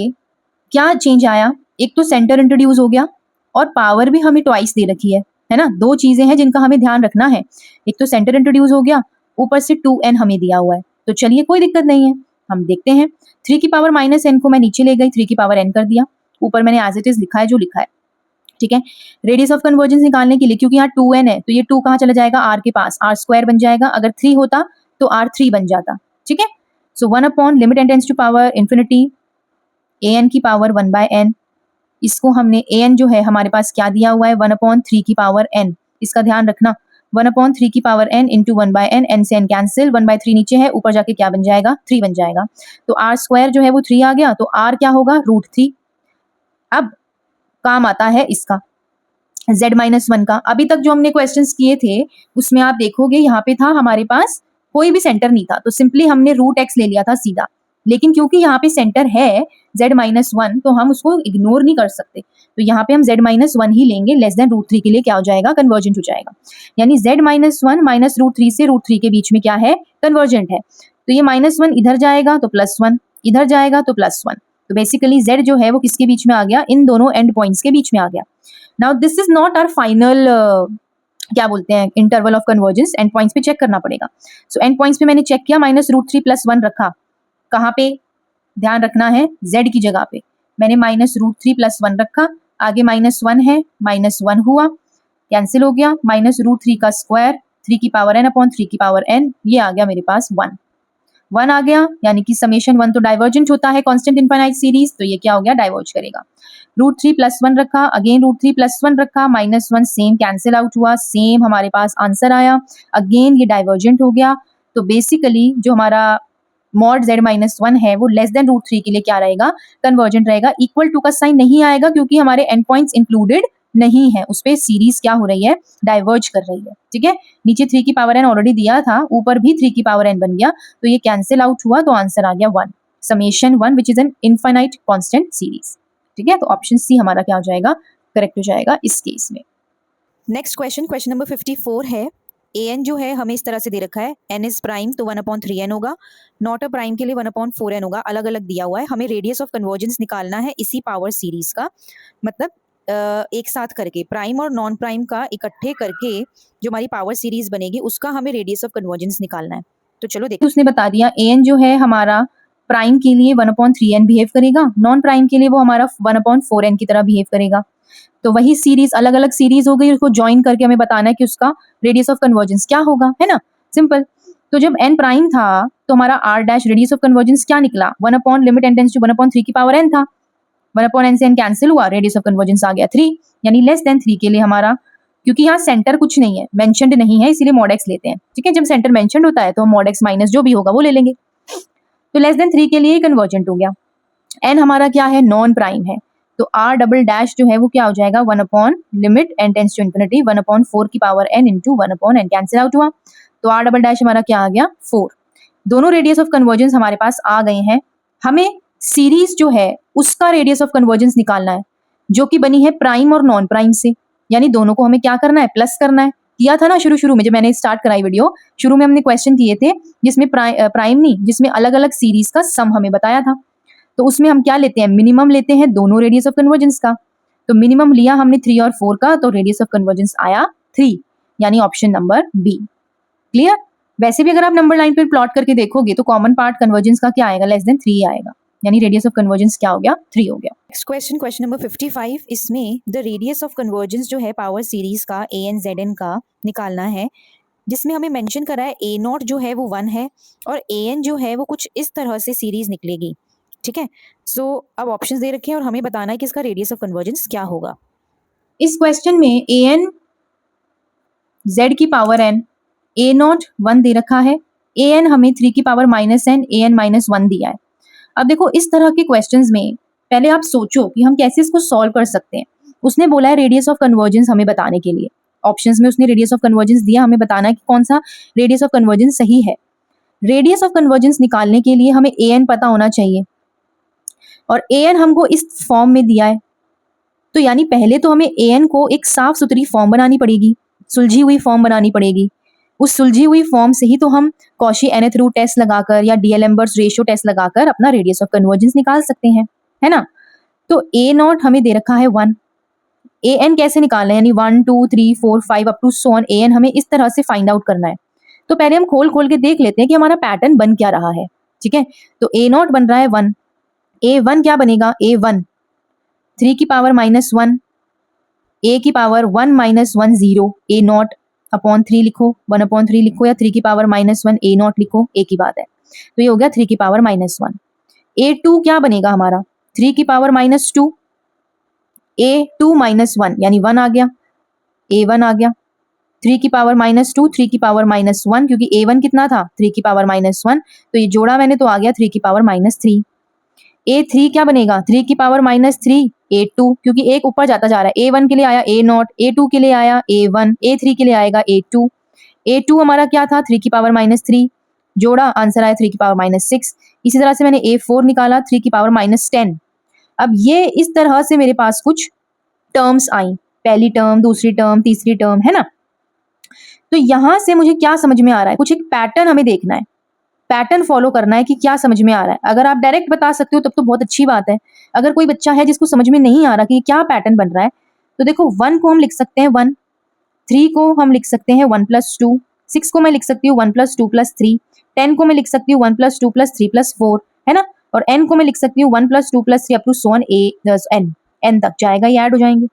क्या चेंज आया, एक तो सेंटर इंट्रोड्यूस हो गया और पावर भी हमें ट्वाइस दे रखी है ना। 2 चीजें हैं जिनका हमें ध्यान रखना है, एक तो सेंटर इंट्रोड्यूस हो गया, ऊपर से 2n हमें दिया हुआ है। तो चलिए कोई दिक्कत नहीं है, हम देखते हैं। 3 की पावर -n को मैं नीचे ले गई, 3 की पावर n कर दिया, ऊपर मैंने एज इट इज लिखा है जो लिखा है, ठीक है। रेडियस ऑफ कन्वर्जेंस निकालने के लिए, क्योंकि यहाँ 2n है तो ये 2 कहाँ चला जाएगा, r के पास, r स्क्वायर बन जाएगा, अगर 3 होता तो r3 बन जाता, ठीक है। So 1 upon limit n tends to power infinity an की पावर 1 बाय n, इसको हमने an जो है हमारे पास क्या दिया हुआ है, 1 अपॉन 3 की पावर n, इसका ध्यान रखना, 1 अपॉन 3 की power n into 1 by n से n कैंसिल, 1 बाय 3 नीचे है, ऊपर जाके क्या बन जाएगा, 3 बन जाएगा। तो r स्क्वायर जो है वो 3 आ गया, तो r क्या होगा, √3। अब काम आता है इसका z-1 का। अभी तक जो हमने क्वेश्चंस किए थे उसमें आप देखोगे यहाँ पे था हमारे पास कोई भी सेंटर नहीं था, तो सिंपली हमने √x ले लिया था सीधा, लेकिन क्योंकि यहाँ पे सेंटर है z-1 तो हम उसको इग्नोर नहीं कर सकते, तो यहाँ पे हम z-1 ही लेंगे, लेस देन √3 के लिए क्या हो जाएगा, कन्वर्जेंट हो जाएगा। यानी z-1 माइनस √3 से √3 के बीच में क्या है, कन्वर्जेंट है। तो ये -1 इधर जाएगा तो +1, इधर जाएगा तो +1, तो बेसिकली z जो है वो किसके बीच में आ गया, इन दोनों एंड पॉइंट्स के बीच में आ गया। Now this is not our final क्या बोलते हैं, interval of convergence, end points पे चेक करना पड़ेगा। सो एंड पॉइंट्स पे मैंने चेक किया, -√3 + 1 रखा, कहाँ पे ध्यान रखना है, z की जगह पे मैंने -√3 + 1 रखा, आगे -1 है, -1 हुआ, कैंसिल हो गया, -√3 का स्क्वायर 3 की पावर n अपॉन 3 की पावर n, ये आ गया मेरे पास 1 आ गया, यानी कि समेशन 1 तो डाइवर्जेंट होता है कांस्टेंट इनफाइनाइट सीरीज, तो ये क्या हो गया, डाइवर्ज करेगा। √3 + 1 रखा, अगेन √3 + 1 रखा, -1 सेम कैंसिल आउट हुआ, सेम हमारे पास आंसर आया, अगेन ये डाइवर्जेंट हो गया। तो बेसिकली जो हमारा मॉड z-1 है वो लेस देन √3 के लिए क्या रहेगा, कन्वर्जेंट रहेगा। इक्वल टू का साइन नहीं आएगा क्योंकि हमारे एंड पॉइंट्स इंक्लूडेड नहीं है, उस पे सीरीज क्या हो रही है, डाइवर्ज कर रही है, ठीक है। नीचे 3 की पावर n ऑलरेडी दिया था, ऊपर भी 3 की पावर n बन गया, तो ये कैंसिल आउट हुआ, तो आंसर आ गया 1। Summation 1 which is an infinite constant series. ठीक है, तो ऑप्शन सी हमारा क्या हो जाएगा, करेक्ट हो जाएगा इस केस में। नेक्स्ट क्वेश्चन, क्वेश्चन नंबर 54 है। ए एन जो है हमें इस तरह से दे रखा है, एन इज प्राइम तो 1/3n होगा, नॉट अ प्राइम के लिए 1/4n होगा, अलग अलग दिया हुआ है। हमें रेडियस ऑफ कन्वर्जेंस निकालना है इसी पावर सीरीज का, मतलब एक साथ करके प्राइम और नॉन प्राइम का इकट्ठे करके जो हमारी पावर सीरीज बनेगी उसका हमें रेडियस ऑफ कन्वर्जेंस निकालना है। तो चलो देखो, उसने बता दिया ए एन जो है हमारा प्राइम के लिए 1/3n बिहेव करेगा, नॉन प्राइम के लिए वो हमारा 1/4n की तरह बिहेव करेगा। तो वही सीरीज अलग अलग सीरीज हो गई, उसको ज्वाइन करके हमें बताना है कि उसका रेडियस ऑफ कन्वर्जेंस क्या होगा, है ना, सिंपल। तो जब n प्राइम था तो हमारा r dash radius of convergence क्या निकला, 1 upon limit n tends to 1/3 की पावर n था, 1 अपॉन n से n कैंसिल हुआ, रेडियस ऑफ कन्वर्जेंस आ गया 3, यानी लेस देन 3 के लिए हमारा, क्योंकि यहाँ सेंटर कुछ नहीं है, मेंशनड नहीं है, इसीलिए मॉड एक्स लेते हैं। ठीक है, जब सेंटर मेंशनड होता है तो हम मॉड एक्स माइनस जो भी होगा वो ले लेंगे। तो लेस देन 3 के लिए कन्वर्जेंट हो गया। n हमारा क्या है, नॉन प्राइम है, तो r डबल डैश जो है वो क्या हो जाएगा, 1 upon limit n tends to infinity 1/4 की power n into 1 upon n cancel out हुआ, तो r डबल डैश हमारा क्या आ गया 4। दोनों रेडियस ऑफ कन्वर्जेंस हमारे पास आ गए हैं। हमें सीरीज जो है उसका रेडियस ऑफ कन्वर्जेंस निकालना है, जो कि बनी है प्राइम और नॉन प्राइम से, यानी दोनों को हमें क्या करना है, प्लस करना है। किया था ना शुरू में जब मैंने स्टार्ट कराई वीडियो, शुरू में हमने क्वेश्चन किए थे जिसमें प्राइम नहीं, जिसमें अलग अलग सीरीज का सम हमें बताया था। तो उसमें हम क्या लेते हैं, मिनिमम लेते हैं दोनों रेडियस ऑफ कन्वर्जेंस का। तो मिनिमम लिया हमने 3 और 4 का, तो रेडियस ऑफ कन्वर्जेंस आया 3, यानी ऑप्शन नंबर बी। क्लियर। वैसे भी अगर आप नंबर लाइन पर प्लॉट करके देखोगे तो कॉमन पार्ट कन्वर्जेंस का क्या आएगा, लेस देन 3 आएगा, यानी रेडियस ऑफ कन्वर्जेंस क्या हो गया, 3 हो गया। नेक्स्ट क्वेश्चन, क्वेश्चन नंबर 55, इसमें द रेडियस ऑफ कन्वर्जेंस जो है पावर सीरीज का ए एन जेड एन का निकालना है, जिसमें हमें मेंशन करा है ए नॉट जो है वो 1 है और ए एन जो है वो कुछ इस तरह से सीरीज निकलेगी। ठीक है, सो अब ऑप्शंस दे रखे हैं और हमें बताना है कि इसका रेडियस ऑफ कन्वर्जेंस क्या होगा। इस क्वेश्चन में ए एन जेड की पावर n, ए नॉट 1 दे रखा है, ए एन हमें 3 की power minus n, A N minus 1 दिया है। अब देखो इस तरह के क्वेश्चंस में पहले आप सोचो कि हम कैसे इसको सॉल्व कर सकते हैं। उसने बोला है रेडियस ऑफ कन्वर्जेंस हमें बताने के लिए, ऑप्शंस में उसने रेडियस ऑफ कन्वर्जेंस दिया, हमें बताना है कि कौन सा रेडियस ऑफ कन्वर्जेंस सही है। रेडियस ऑफ कन्वर्जेंस निकालने के लिए हमें ए एन पता होना चाहिए, और ए एन हमको इस फॉर्म में दिया है। तो यानी पहले तो हमें ए एन को एक साफ सुथरी फॉर्म बनानी पड़ेगी, सुलझी हुई फॉर्म बनानी पड़ेगी। उस सुलझी हुई फॉर्म से ही तो हम कॉशी एनथ रूट टेस्ट लगाकर या डीएलएम्बर्ट्स रेशियो टेस्ट लगाकर अपना रेडियस ऑफ कन्वर्जेंस निकाल सकते हैं, है ना। तो ए नॉट हमें दे रखा है 1, ए एन कैसे निकालना है, यानी 1 2 3 4 5 up to so on, A N हमें इस तरह से फाइंड आउट करना है। तो पहले हम खोल खोल के देख लेते हैं कि हमारा पैटर्न बन क्या रहा है। ठीक है, तो ए नॉट बन रहा है 1, ए वन क्या बनेगा, ए वन 3 की पावर माइनस 1, ए की power 1 minus 1 0, A not upon 3 लिखो, 1/3 लिखो, या 3 की पावर माइनस 1 ए नॉट लिखो, ए की बात है। तो ये हो गया 3 की पावर माइनस 1। ए टू क्या बनेगा हमारा, 3 की power minus 2, A two minus 1 यानी 1 आ गया, ए 1 आ गया, 3 की पावर माइनस 2, 3 की पावर माइनस 1, क्योंकि ए 1 कितना था, 3 की पावर माइनस 1, तो ये जोड़ा मैंने तो आ गया 3 की पावर माइनस 3। ए 3 क्या बनेगा, 3 की पावर माइनस 3, ए 2, क्योंकि एक ऊपर जाता जा रहा है, ए 1 के लिए आया ए नॉट, ए 2 के लिए आया ए 1, ए 3 के लिए आएगा ए 2, ए 2 हमारा क्या था, 3 की पावर माइनस 3, जोड़ा आंसर आया 3 की पावर माइनस 6। इसी तरह से मैंने ए 4 निकाला, 3 की पावर माइनस 10। अब ये इस तरह से मेरे पास कुछ टर्म्स आई, पहली टर्म, दूसरी टर्म, तीसरी टर्म, है ना। तो यहां से मुझे क्या समझ में आ रहा है, कुछ एक पैटर्न हमें देखना है, पैटर्न फॉलो करना है कि क्या समझ में आ रहा है। अगर आप डायरेक्ट बता सकते हो तब तो बहुत अच्छी बात है। अगर कोई बच्चा है जिसको समझ में नहीं आ रहा कि क्या पैटर्न बन रहा है, तो देखो 1 को हम लिख सकते हैं 1, 3 को हम लिख सकते हैं 1 + 2, 6 को मैं लिख सकती हूँ 1 + 2 + 3, 10 को मैं लिख सकती हूँ 1 + 2 + 3 + 4, है ना। और n को मैं लिख सकती हूँ 1 + 2 + 3 up to so on n तक जाएगा, ये ऐड हो जाएंगे।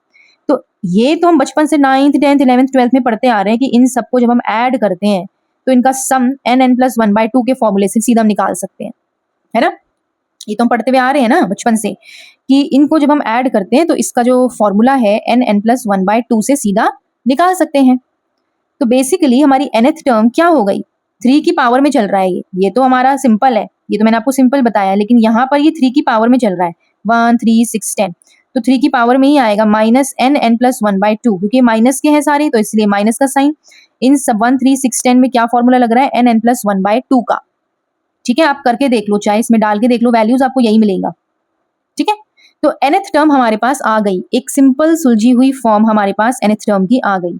तो ये तो हम बचपन से 9th 10th 11th 12th में पढ़ते आ रहे हैं कि इन सबको जब हम ऐड करते हैं तो इनका सम n + 1/2 के फॉर्मूले से सीधा हम निकाल सकते हैं, है ना। ये तो हम पढ़ते हुए आ रहे हैं ना बचपन से कि इनको जब हम ऐड करते हैं तो इसका जो फॉर्मूला है n + 1/2 से सीधा निकाल सकते हैं। तो बेसिकली हमारी nth टर्म क्या हो गई, 3 की पावर में चल रहा है, ये तो हमारा सिंपल है, ये तो मैंने आपको सिंपल बताया, लेकिन यहाँ पर ये 3 की पावर में चल रहा है, 1 3 6 10, तो 3 की पावर में ही आएगा माइनस n + 1/2, क्योंकि माइनस के हैं सारे तो इसलिए माइनस का साइन। इन सब 1 3 6 10 में क्या फॉर्मूला लग रहा है, n + 1/2 का। ठीक है, आप करके देख लो, चाहे इसमें डाल के देख लो, वैल्यूज आपको यही मिलेगा। ठीक है, तो nth टर्म हमारे पास आ गई, एक सिंपल सुलझी हुई फॉर्म हमारे पास nth टर्म की आ गई।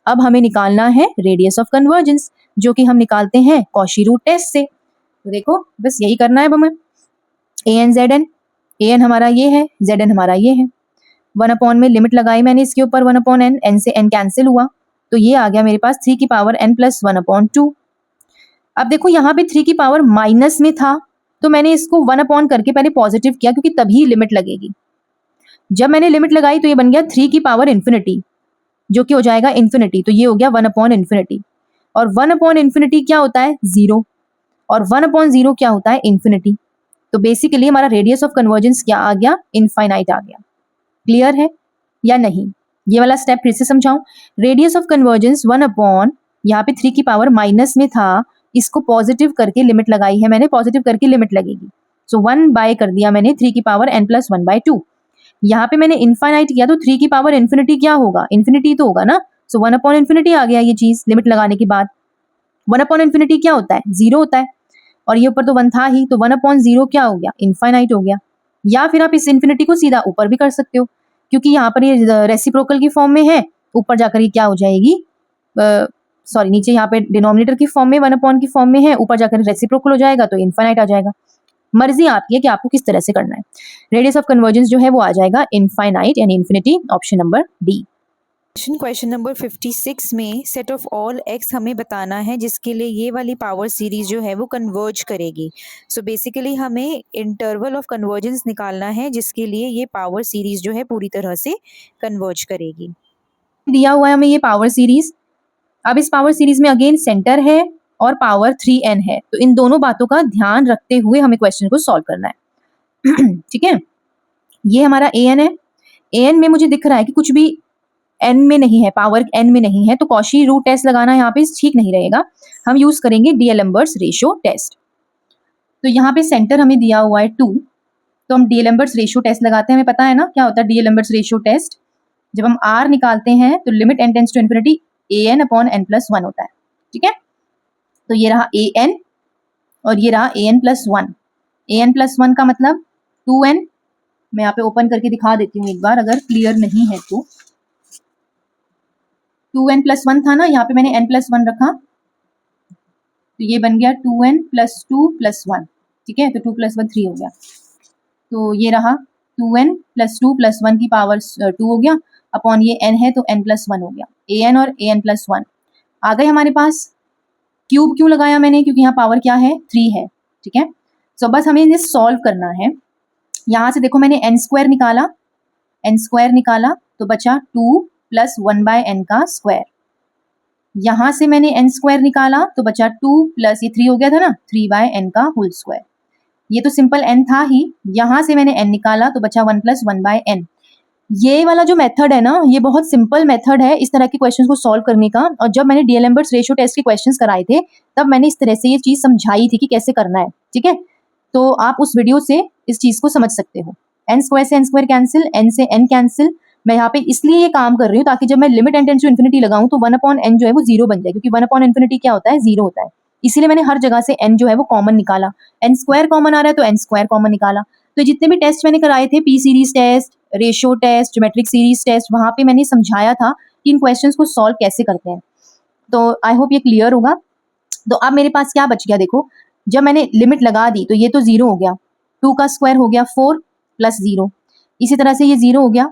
अब हमें निकालना है रेडियस ऑफ कन्वर्जेंस, जो कि हम निकालते हैं कॉशी रूट टेस्ट से। तो देखो बस यही करना है हमें, an हमारा ये है, zn हमारा ये है, 1 अपॉन में लिमिट लगाई मैंने इसके ऊपर 1 अपॉन n से n कैंसिल हुआ, तो ये आ गया मेरे पास 3 की पावर n प्लस 1 अपॉन 2। अब देखो यहाँ पे 3 की पावर माइनस में था, तो मैंने इसको 1 अपॉन करके पहले पॉजिटिव किया, क्योंकि तभी लिमिट लगेगी। जब मैंने लिमिट लगाई तो ये बन गया 3 की पावर इन्फिनिटी, जो कि हो जाएगा इन्फिनिटी, तो ये हो गया 1 अपॉन इन्फिनिटी। और 1 अपॉन इन्फिनिटी क्या होता है? 0, और 1 अपॉन 0 क्या होता है? इन्फिनिटी। तो बेसिकली हमारा रेडियस ऑफ कन्वर्जेंस क्या आ गया? इनफाइनाइट आ गया। क्लियर है या नहीं? ये वाला स्टेप फिर से समझाऊं। रेडियस ऑफ कन्वर्जेंस 1 अपॉन, यहाँ पे 3 की पावर माइनस में था, इसको पॉजिटिव करके लिमिट लगाई है मैंने, पॉजिटिव करके लिमिट लगेगी, सो 1 बाय कर दिया मैंने 3 की पावर n प्लस 1 बाय 2। यहाँ पे मैंने इनफाइनाइट किया, तो 3 की पावर इन्फिनिटी क्या होगा? इन्फिनिटी तो होगा ना, सो 1 अपॉन इन्फिनिटी आ गया ये चीज लिमिट लगाने के बाद। 1 अपॉन इन्फिनिटी क्या होता है? 0 होता है, और ये ऊपर तो 1 था ही, तो 1 अपॉन 0 क्या हो गया? इनफाइनाइट हो गया। या फिर आप इस इन्फिनिटी को सीधा ऊपर भी कर सकते हो, क्योंकि यहाँ पर ये रेसिप्रोकल की फॉर्म में है, ऊपर जाकर ये क्या हो जाएगी, सॉरी नीचे यहाँ पे डिनोमिनेटर की फॉर्म में 1 अपॉन की फॉर्म में है, ऊपर जाकर रेसिप्रोकल हो जाएगा, तो इनफाइनाइट आ जाएगा। मर्जी आपकी है कि आपको किस तरह से करना है। रेडियस ऑफ कन्वर्जेंस जो है वो आ जाएगा इनफाइनाइट यानी infinity, option number D. Question number 56 में सेट ऑफ ऑल एक्स हमें बताना है, जिसके लिए ये वाली पावर सीरीज जो है वो कन्वर्ज करेगी। सो बेसिकली हमें इंटरवल ऑफ कन्वर्जेंस निकालना है, जिसके लिए ये पावर सीरीज जो है पूरी तरह से कन्वर्ज करेगी। दिया हुआ है हमें ये पावर सीरीज। अब इस पावर सीरीज में अगेन सेंटर है और पावर 3n है, तो इन दोनों बातों का ध्यान रखते हुए हमें क्वेश्चन को सॉल्व करना है। ठीक है, ये हमारा an है, an में मुझे दिख रहा है कि कुछ भी n में नहीं है, पावर n में नहीं है, तो कॉशी रूट टेस्ट लगाना यहाँ पे ठीक नहीं रहेगा, हम यूज करेंगे डीएलम्बर्ट्स रेशियो टेस्ट। तो यहाँ पे सेंटर हमें दिया हुआ है 2, तो हम डीएलम्बर्ट्स रेशियो टेस्ट लगाते हैं। हमें पता है ना क्या होता है डीएलम्बर्ट्स रेशियो टेस्ट, जब हम r निकालते हैं तो limit n tends to infinity an upon n plus 1 होता है। ठीक है, तो ये रहा an और ये रहा an प्लस 1। an प्लस 1 का मतलब 2n, मैं यहाँ पे ओपन करके दिखा देती हूँ एक बार अगर क्लियर नहीं है तो। 2n प्लस 1 था ना, यहाँ पे मैंने n प्लस 1 रखा, तो ये बन गया 2n प्लस 2 प्लस 1। ठीक है, तो 2 प्लस 1 3 हो गया, तो ये रहा 2n प्लस 2 प्लस 1 की पावर 2 हो गया, अपॉन ये n है तो n प्लस 1 हो गया, an और an प्लस 1 आ गए हमारे पास। क्यूब क्यों लगाया मैंने? क्योंकि यहाँ पावर क्या है? 3 है। ठीक है, सो बस हमें इन्हें सॉल्व करना है। यहाँ से देखो मैंने n स्क्वायर निकाला, तो बचा 2 प्लस 1 बाय n का स्क्वायर। यहाँ से मैंने n स्क्वायर निकाला, तो बचा 2 प्लस ये 3 हो गया था ना, 3 बाय n का होल स्क्वायर। ये तो सिंपल n था ही, यहाँ से मैंने n निकाला, तो बचा 1 प्लस 1 बाय n। ये वाला जो मेथड है ना, ये बहुत सिंपल मेथड है इस तरह के क्वेश्चंस को सॉल्व करने का। और जब मैंने डीएलम्बर्ट्स रेशियो टेस्ट के क्वेश्चंस कराए थे, तब मैंने इस तरह से ये चीज समझाई थी कि कैसे करना है। ठीक है, तो आप उस वीडियो से इस चीज को समझ सकते हो। n स्क्वायर से n स्क्वायर कैंसिल, n से n कैंसिल। मैं यहाँ पे इसलिए ये काम कर रही हूँ ताकि जब मैं limit n tends to infinity लगाऊं तो 1 अपॉन n जो है वो 0 बन जाए, क्योंकि 1 अपॉन इन्फिनिटी क्या होता है? 0 होता है। इसीलिए मैंने हर जगह से n जो है वो कॉमन निकाला। n स्क्वायर कॉमन आ रहा है तो n स्क्वायर कॉमन निकाला। तो जितने भी टेस्ट मैंने कराए थे, P series test, ratio test, geometric series test, वहां पे मैंने समझाया था कि इन क्वेश्चंस को सॉल्व कैसे करते हैं। तो आई होप ये क्लियर होगा। तो अब मेरे पास क्या बच गया? देखो, जब मैंने लिमिट लगा दी तो ये तो 0 हो गया, 2 का स्क्वायर हो गया 4 प्लस 0, इसी तरह से ये 0 हो गया,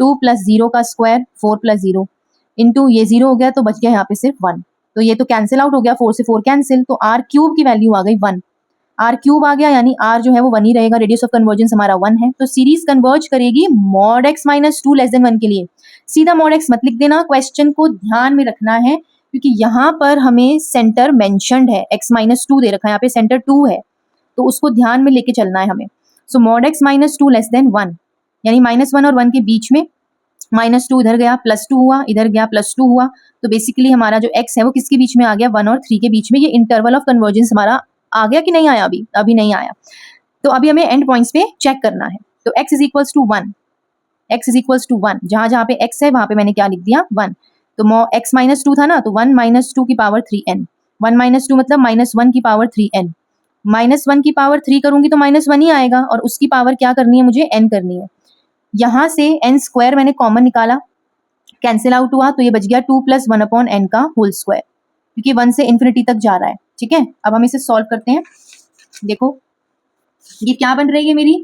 2 प्लस 0 का स्क्वायर 4 प्लस 0 इंटू ये 0 हो गया, तो बच गया यहाँ पे सिर्फ 1। तो ये तो कैंसिल आउट हो गया, 4 से 4 कैंसिल, तो r क्यूब की वैल्यू आ गई 1। r क्यूब आ गया, यानी r जो है वो 1 ही रहेगा, रेडियस ऑफ कन्वर्जेंस हमारा 1 है। तो सीरीज कन्वर्ज करेगी mod x minus 2 less than 1 के लिए। सीधा मॉड x मत लिख देना, क्वेश्चन को ध्यान में रखना है, क्योंकि यहाँ पर हमें सेंटर मेंशन्ड है, x माइनस 2 दे रखा है, यहाँ पे सेंटर 2 है, तो उसको ध्यान में लेके चलना है हमें। So mod x minus 2 less than 1, यानी -1 और 1 के बीच में, -2 इधर गया, +2 हुआ, इधर गया +2 हुआ, तो बेसिकली हमारा जो x है वो किसके बीच में आ गया? 1 और 3 के बीच में। ये इंटरवल ऑफ कन्वर्जेंस हमारा आ गया कि नहीं आया? अभी नहीं आया। तो अभी हमें एंड पॉइंट्स पे चेक करना है। तो x is equals to 1, x is equals to 1, जहां जहां पे x है वहां पे मैंने क्या लिख दिया? 1। तो x माइनस 2 था ना, तो 1 माइनस 2 की पावर 3n, 1 माइनस 2 मतलब -1 की पावर 3n, -1 की पावर 3 करूंगी तो -1 ही आएगा, और उसकी पावर क्या करनी है मुझे, n करनी है। यहाँ से n स्क्वायर मैंने कॉमन निकाला, कैंसिल आउट हुआ, तो ये बच गया 2 + 1/n का होल स्क्वायर, क्योंकि 1 से इन्फिनिटी तक जा रहा है। ठीक है, अब हम इसे सॉल्व करते हैं। देखो ये क्या बन रही है मेरी,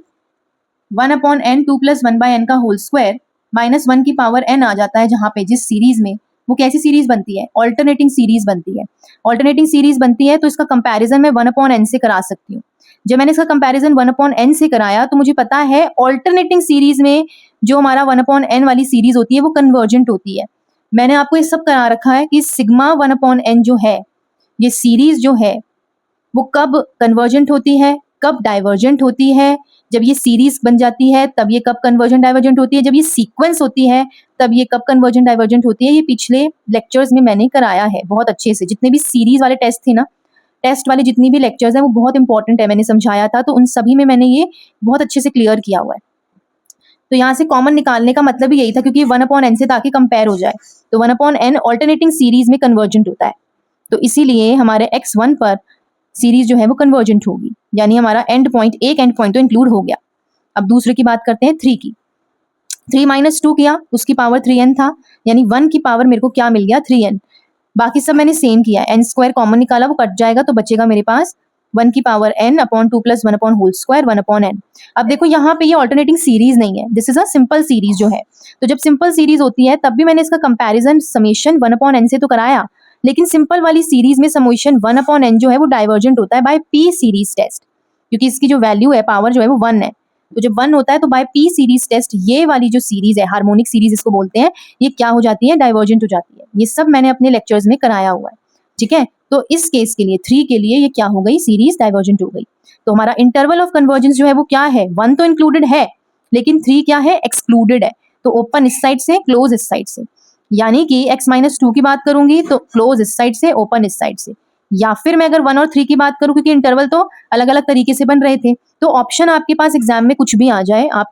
1/n 2 + 1/n का होल स्क्वायर, -1 की पावर n आ जाता है जहां पे जिस सीरीज में, वो कैसी सीरीज बनती है, ऑल्टरनेटिंग सीरीज बनती है। ऑल्टरनेटिंग सीरीज बनती है तो इसका कंपैरिजन मैं 1/n से करा सकती हूँ। जब मैंने इसका कंपैरिजन 1/n से कराया तो मुझे पता है ऑल्टरनेटिंग सीरीज में जो हमारा 1/n वाली सीरीज होती है वो कन्वर्जेंट होती है। मैंने आपको ये सब करा रखा है कि सिग्मा 1/n जो है, ये सीरीज जो है वो कब कन्वर्जेंट होती है, कब डाइवर्जेंट होती है, जब ये सीरीज बन जाती है तब ये कब कन्वर्जेंट डाइवर्जेंट होती है, जब ये सीक्वेंस होती है तब ये कब कन्वर्जेंट डाइवर्जेंट होती है। ये पिछले लेक्चर्स में मैंने कराया है बहुत अच्छे से। जितने भी सीरीज वाले टेस्ट थे ना, टेस्ट वाले जितनी भी लेक्चर्स हैं वो बहुत इंपॉर्टेंट है, मैंने समझाया था, तो उन सभी में मैंने ये बहुत अच्छे से क्लियर किया हुआ है। तो यहाँ से कॉमन निकालने का मतलब ही यही था, क्योंकि 1/n से ताकि कंपेयर हो जाए, तो 1/n ऑल्टरनेटिंग सीरीज में कन्वर्जेंट होता है, तो इसीलिए हमारे x1 पर सीरीज जो है वो कन्वर्जेंट होगी, यानी हमारा एंड पॉइंट, एक एंड पॉइंट तो इंक्लूड हो गया। अब दूसरे की बात करते हैं 3 की। 3 - 2 किया, उसकी पावर 3n था, यानी 1 की पावर मेरे को क्या मिल गया, 3n। बाकी सब मैंने सेम किया, n स्क्वायर कॉमन निकाला, वो कट जाएगा तो बचेगा मेरे पास 1 की power n upon 2 + 1 whole square 1/n। अब देखो यहाँ पे ये ऑल्टरनेटिंग सीरीज नहीं है, this is a simple series जो है। तो जब सिंपल सीरीज होती है तब भी मैंने इसका कंपैरिजन समेशन 1/n से तो कराया, लेकिन सिंपल वाली सीरीज में समेशन 1/n जो है वो डाइवर्जेंट होता है बाय p सीरीज टेस्ट, क्योंकि इसकी जो वैल्यू है, पावर जो है वो 1 है। तो जब 1 होता है तो बाय p सीरीज टेस्ट ये वाली जो सीरीज है, हार्मोनिक सीरीज इसको बोलते हैं, ये क्या हो जाती है, डाइवर्जेंट हो जाती है। ये सब मैंने अपने लेक्चर्स में कराया हुआ है। ठीक है, तो इस केस के लिए 3 के लिए ये क्या हो गई, सीरीज डाइवर्जेंट हो गई। तो हमारा इंटरवल ऑफ कन्वर्जेंस जो है वो क्या है, 1 तो इंक्लूडेड है लेकिन 3 क्या है, एक्सक्लूडेड है। तो ओपन इस साइड से, क्लोज इस साइड से, यानी कि x - 2 की बात करूंगी तो क्लोज इस साइड से, ओपन इस साइड से। या फिर मैं अगर 1 और 3 की बात करूं, क्योंकि इंटरवल तो अलग अलग तरीके से बन रहे थे, तो ऑप्शन आपके पास एग्जाम में कुछ भी आ जाए, आप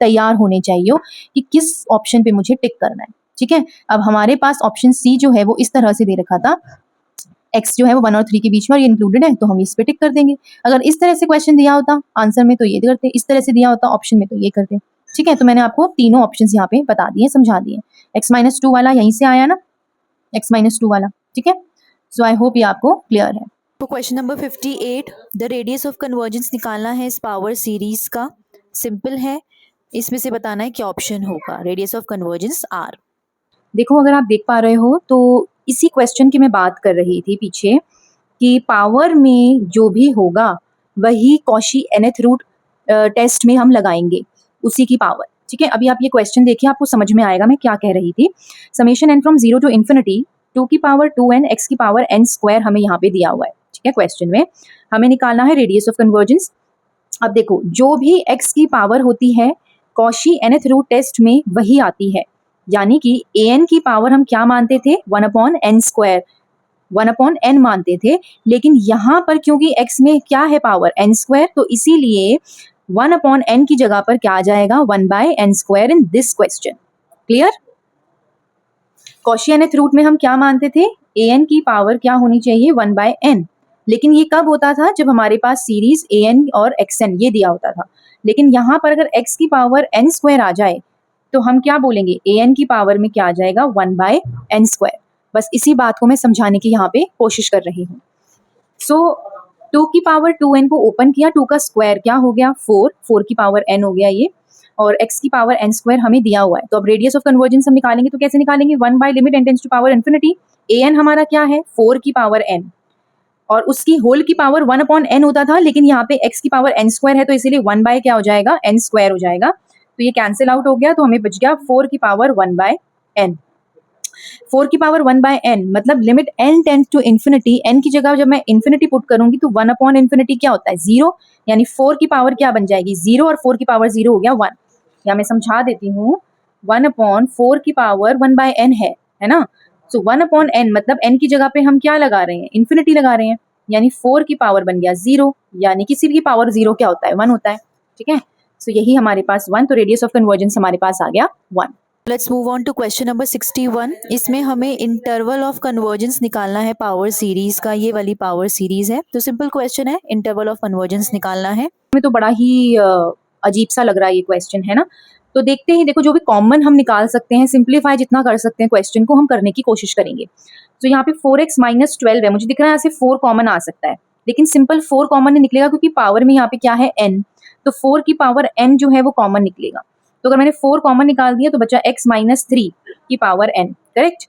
तैयार होने चाहिए हो कि किस ऑप्शन पे मुझे टिक करना है। ठीक है, अब हमारे पास ऑप्शन सी जो है वो इस तरह से दे रखा था, x जो है वो 1 और 3 के बीच में और ये इंक्लूडेड है, तो हम इस पे टिक कर देंगे। अगर इस तरह से क्वेश्चन दिया होता आंसर में तो ये करते, इस तरह से दिया होता ऑप्शन में तो ये करते। ठीक है, तो मैंने आपको तीनों ऑप्शंस यहाँ पे बता दिए, समझा दिए। x - 2 वाला यहीं से आया ना, x - 2 वाला। ठीक है, सो आई होप ये आपको क्लियर है। तो question number 58, the radius of convergence निकालना है इस पावर सीरीज का। सिंपल है, इसमें से बताना है क्या ऑप्शन होगा। Radius of convergence R. देखो अगर आप देख पा रहे हो तो इसी क्वेश्चन की मैं बात कर रही थी पीछे, कि पावर में जो भी होगा वही कॉशी nth रूट टेस्ट में हम लगाएंगे, उसी की पावर। ठीक है, अभी आप ये क्वेश्चन देखिए, आपको समझ में आएगा मैं क्या कह रही थी। Summation n from 0 to infinity 2 की पावर 2n x की पावर n स्क्वायर हमें यहाँ पे दिया हुआ है। ठीक है, क्वेश्चन में हमें निकालना है रेडियस ऑफ कन्वर्जेंस। अब देखो जो भी x की पावर होती है कॉशी nth रूट टेस्ट में वही आती है, यानी कि an की पावर हम क्या मानते थे, 1/n स्क्वायर, 1/n मानते थे, लेकिन यहाँ पर क्योंकि x में क्या है पावर, n स्क्वायर, तो इसीलिए 1/n की जगह पर क्या आ जाएगा, 1/n square in this question. Clear? Cauchy nth root में हम क्या मानते थे, an की पावर क्या होनी चाहिए, 1/n, लेकिन ये कब होता था, जब हमारे पास सीरीज an और xn ये दिया होता था। लेकिन यहाँ पर अगर x की पावर n स्क्वायर आ जाए तो हम क्या बोलेंगे, an की पावर में क्या आ जाएगा, 1/n स्क्वायर। बस इसी बात को मैं समझाने की यहाँ पे कोशिश कर रही हूँ। सो 2 की पावर 2n को ओपन किया, 2 का स्क्वायर क्या हो गया, 4, 4 की पावर n हो गया ये, और x की पावर n स्क्वायर हमें दिया हुआ है। तो अब रेडियस ऑफ कन्वर्जेंस हम निकालेंगे तो कैसे निकालेंगे, 1 by limit n tends to power infinity, an हमारा क्या है, 4 की पावर n, और उसकी होल की पावर 1/n होता था, लेकिन यहाँ पे x की पावर n स्क्वायर है तो इसीलिए 1 बाय क्या हो जाएगा, n स्क्वायर हो जाएगा। तो ये कैंसिल आउट हो गया, तो हमें बच गया 4 की पावर 1/n। 4 की पावर 1/n मतलब limit n tends to infinity, n की जगह जब मैं इन्फिनिटी पुट करूंगी तो 1/∞ क्या होता है, 0, यानी 4 की पावर क्या बन जाएगी, 0, और 4 की पावर 0 हो गया 1। या मैं समझा देती हूँ, 1/4 की पावर 1/n है ना। सो 1/n मतलब n की जगह पे हम क्या लगा रहे हैं, इन्फिनिटी लगा रहे हैं, यानी 4 की पावर बन गया 0, यानी किसी की पावर 0 क्या होता है, 1 होता है। ठीक है, सो यही हमारे पास 1, तो रेडियस ऑफ कन्वर्जेंस हमारे पास आ गया 1। Let's move on to question number 61। इसमें हमें इंटरवल ऑफ कन्वर्जेंस निकालना है पावर सीरीज का। ये वाली पावर सीरीज है, तो सिंपल क्वेश्चन है, इंटरवल ऑफ कन्वर्जेंस निकालना है। में तो बड़ा ही अजीब सा लग रहा है ये क्वेश्चन, है ना। तो देखते ही देखो, जो भी कॉमन हम निकाल सकते हैं, सिंप्लीफाई जितना कर सकते हैं क्वेश्चन को, हम करने की कोशिश करेंगे। तो यहाँ पे 4x माइनस 12 है, मुझे दिख रहा है ऐसे 4 कॉमन आ सकता है, लेकिन सिंपल 4 कॉमन नहीं निकलेगा क्योंकि पावर में यहाँ पे क्या है n, तो 4 की पावर n जो है वो कॉमन निकलेगा। तो अगर मैंने 4 कॉमन निकाल दिया तो बचा x माइनस 3 की पावर n, करेक्ट।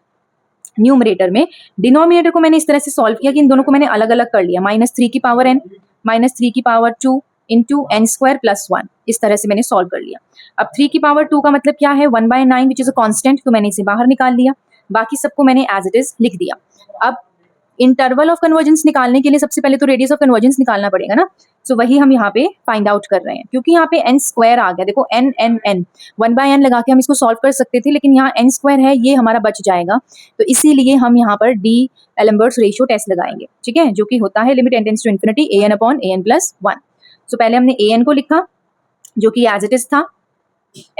न्यूमरेटर में, डिनोमिनेटर को मैंने इस तरह से सॉल्व किया कि इन दोनों को मैंने अलग अलग कर लिया, माइनस 3 की पावर n माइनस 3 की power 2 into N square plus 1, इस तरह से मैंने सॉल्व कर लिया। अब 3 की पावर 2 का मतलब क्या है, 1/9 विच इज अ कांस्टेंट, तो मैंने इसे बाहर निकाल लिया, बाकी सबको मैंने एज इट इज लिख दिया। अब इंटरवल ऑफ कन्वर्जेंस निकालने के लिए सबसे पहले तो रेडियस ऑफ कन्वर्जेंस निकालना पड़ेगा ना। सो वही हम यहाँ पे फाइंड आउट कर रहे हैं, क्योंकि यहाँ पे n स्क्वायर आ गया, देखो n n n 1/n लगा के हम इसको सॉल्व कर सकते थे, लेकिन यहाँ n स्क्वायर है, ये हमारा बच जाएगा, तो इसीलिए हम यहाँ पर डी एलम्बर्ट्स रेशियो टेस्ट लगाएंगे, ठीक है, जो कि होता है limit n tends to infinity an upon an plus 1। So पहले हमने an को लिखा जो कि एज इट इज था,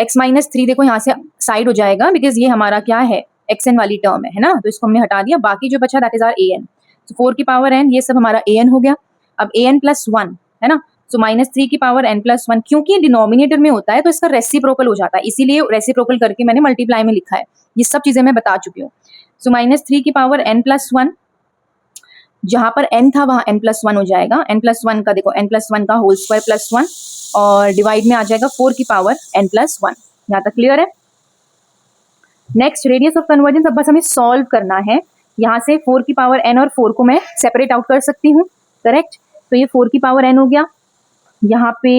x माइनस 3 देखो यहाँ से साइड हो जाएगा बिकॉज ये हमारा क्या है, xn वाली टर्म है ना, तो इसको हमने हटा दिया, बाकी जो बचा दैट इज आर an। तो 4 की पावर n, ये सब हमारा an हो गया। अब an प्लस 1 है ना, सो माइनस 3 की पावर n प्लस 1, क्योंकि डिनोमिनेटर में होता है तो इसका रेसिप्रोकल हो जाता है, इसीलिए रेसिप्रोकल करके मैंने मल्टीप्लाई में लिखा है, ये सब चीजें मैं बता चुकी हूँ। सो माइनस 3 की पावर n प्लस 1, जहां पर n था वहां n प्लस 1 हो जाएगा, n प्लस 1 का देखो n प्लस 1 का होल स्क्वायर प्लस 1, और डिवाइड में आ जाएगा 4 की पावर n प्लस 1। यहाँ तक क्लियर है। नेक्स्ट रेडियस ऑफ कन्वर्जेंस, अब बस हमें सॉल्व करना है। यहाँ से 4 की पावर n और 4 को मैं सेपरेट आउट कर सकती हूँ, करेक्ट। तो ये 4 की पावर n हो गया, यहाँ पे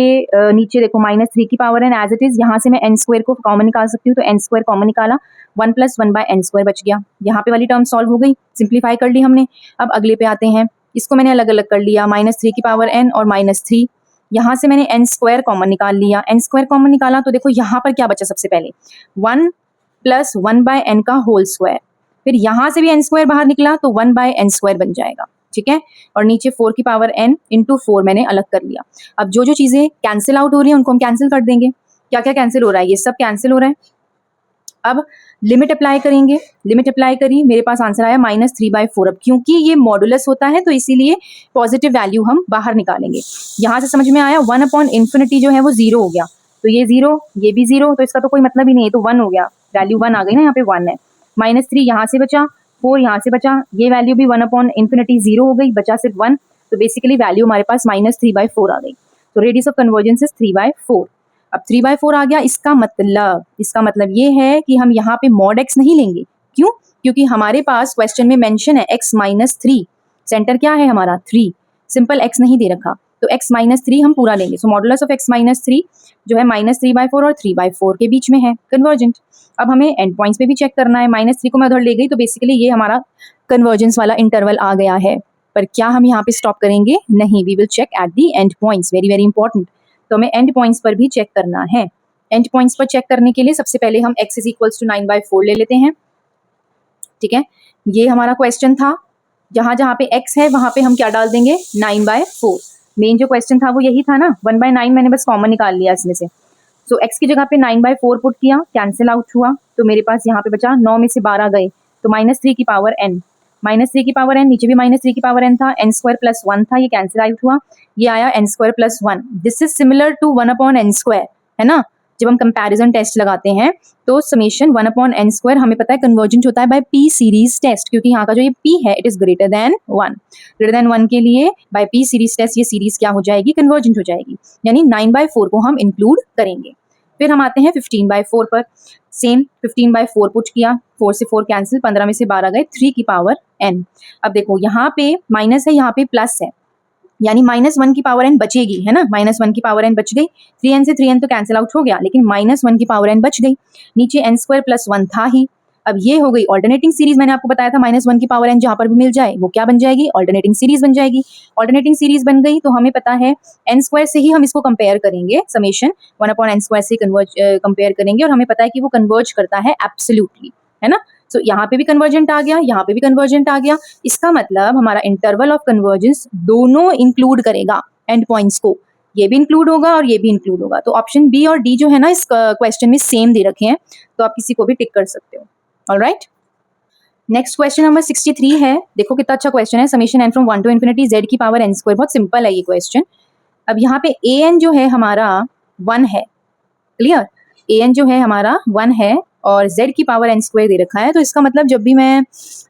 नीचे देखो माइनस 3 की power n as it is, यहाँ से मैं n स्क्वायर को कॉमन निकाल सकती हूँ, तो n स्क्वायर कॉमन निकाला, 1 प्लस 1/n स्क्वायर बच गया। यहाँ पे वाली टर्म सॉल्व हो गई, सिंप्लीफाई कर ली हमने। अब अगले पे आते हैं, इसको मैंने अलग अलग कर लिया, माइनस 3 की पावर n और माइनस 3, यहाँ से मैंने n स्क्वायर कॉमन निकाल लिया, n स्क्वायर कॉमन निकाला तो देखो यहाँ पर क्या बचा, सबसे पहले 1 प्लस 1/n का होल स्क्वायर, फिर यहाँ से भी n स्क्वायर बाहर निकला तो 1/n स्क्वायर बन जाएगा, ठीक है। और नीचे 4 की पावर n इंटू 4 मैंने अलग कर लिया। अब जो जो चीजें कैंसिल आउट हो रही है उनको हम कैंसिल कर देंगे। क्या क्या कैंसिल हो रहा है, ये सब कैंसिल हो रहा है। अब लिमिट अप्लाई करेंगे, लिमिट अप्लाई करी, मेरे पास आंसर आया -3/4। अब क्योंकि ये मॉडुलस होता है तो इसीलिए पॉजिटिव वैल्यू हम बाहर निकालेंगे। यहाँ से समझ में आया 1 अपॉन इन्फिनिटी जो है वो 0 हो गया, तो ये 0, ये भी 0, तो इसका तो कोई मतलब ही नहीं है, तो 1 हो गया, वैल्यू 1 आ गई ना, यहाँ पे 1 है। -3 यहाँ से बचा, 4 यहाँ से बचा, ये वैल्यू भी 1 अपॉन इन्फिनिटी 0 हो गई, बचा सिर्फ 1, तो बेसिकली वैल्यू हमारे पास -3/4 आ गई। तो रेडियस ऑफ कन्वर्जेंस इज 3/4। अब 3/4 आ गया, इसका मतलब ये है कि हम यहाँ पे मॉड x नहीं लेंगे। क्यों? क्योंकि हमारे पास क्वेश्चन में मेंशन है x माइनस 3, सेंटर क्या है हमारा 3, सिंपल x नहीं दे रखा, तो x माइनस 3 हम पूरा लेंगे। सो मॉडुलस ऑफ x माइनस 3 जो है -3/4 और 3/4 के बीच में है, कन्वर्जेंट। अब हमें एंड पॉइंट्स पे भी चेक करना है, -3 को मैं उधर ले गई तो बेसिकली ये हमारा कन्वर्जेंस वाला इंटरवल आ गया है। पर क्या हम यहाँ पे स्टॉप करेंगे? नहीं, we will check at the end points, very very important. तो हमें एंड पॉइंट्स पर भी चेक करना है। एंड पॉइंट्स पर चेक करने के लिए सबसे पहले हम x इज इक्वल्स टू 9/4 ले लेते हैं, ठीक है। ये हमारा क्वेश्चन था, जहां जहां पे x है वहां पे हम क्या डाल देंगे, 9/4। मेन जो क्वेश्चन था वो यही था ना, 1/9 मैंने बस कॉमन निकाल लिया इसमें से। सो x की जगह पे 9/4 पुट किया, कैंसिल आउट हुआ, तो मेरे पास यहाँ पे बचा 9 में से 12 गए, तो -3 की पावर n, -3 की पावर n, नीचे भी -3 की पावर n था, n स्क्वायर प्लस 1 था, ये कैंसिल आउट हुआ, ये आया n square plus 1। This is similar to 1 upon n square, है ना। जब हम कंपैरिजन टेस्ट लगाते हैं तो समेशन 1 अपॉन n स्क्वायर हमें पता है कन्वर्जेंट होता है बाय p सीरीज टेस्ट, क्योंकि यहाँ का जो ये p है it is greater than 1, greater than 1 के लिए बाय p सीरीज टेस्ट ये सीरीज क्या हो जाएगी, कन्वर्जेंट हो जाएगी, यानी 9/4 को हम इंक्लूड करेंगे। फिर हम आते हैं 15/4 पर, सेम 15/4 पुट किया, 4 से 4 कैंसिल, 15 में से 12 गए, 3 की पावर n। अब देखो यहाँ पे माइनस है, यहाँ पे प्लस है, यानी -1 की पावर n बचेगी, है ना, -1 की पावर n बच गई, 3n से 3n तो कैंसिल आउट हो गया, लेकिन -1 की पावर n बच गई, नीचे n स्क्वायर प्लस 1 था ही। अब ये हो गई ऑल्टरनेटिंग सीरीज, मैंने आपको बताया था -1 की पावर n जहां पर भी मिल जाए वो क्या बन जाएगी, ऑल्टरनेटिंग सीरीज बन जाएगी। ऑल्टरनेटिंग सीरीज बन गई तो हमें पता है n स्क्वायर से ही हम इसको कंपेयर करेंगे, समेशन 1 अपॉन n स्क्वायर से कंपेयर करेंगे, और हमें पता है कि वो कन्वर्ज करता है एब्सोल्युटली, है ना। सो यहाँ पे भी कन्वर्जेंट आ गया, यहाँ पे भी कन्वर्जेंट आ गया, इसका मतलब हमारा इंटरवल ऑफ कन्वर्जेंस दोनों इंक्लूड करेगा एंड पॉइंट्स को, ये भी इंक्लूड होगा और ये भी इंक्लूड होगा। तो ऑप्शन बी और डी जो है ना इस क्वेश्चन में सेम दे रखे हैं, तो आप किसी को भी टिक कर सकते हो। ऑलराइट, नेक्स्ट क्वेश्चन नंबर 63 है। देखो कितना अच्छा क्वेश्चन है। Summation N from 1 to infinity Z की पावर एन स्क्वायर। बहुत सिंपल है ये क्वेश्चन। अब यहाँ पे ए एन जो है हमारा 1 है, क्लियर। ए एन जो है हमारा 1 है और z की पावर n स्क्वायर दे रखा है। तो इसका मतलब जब भी मैं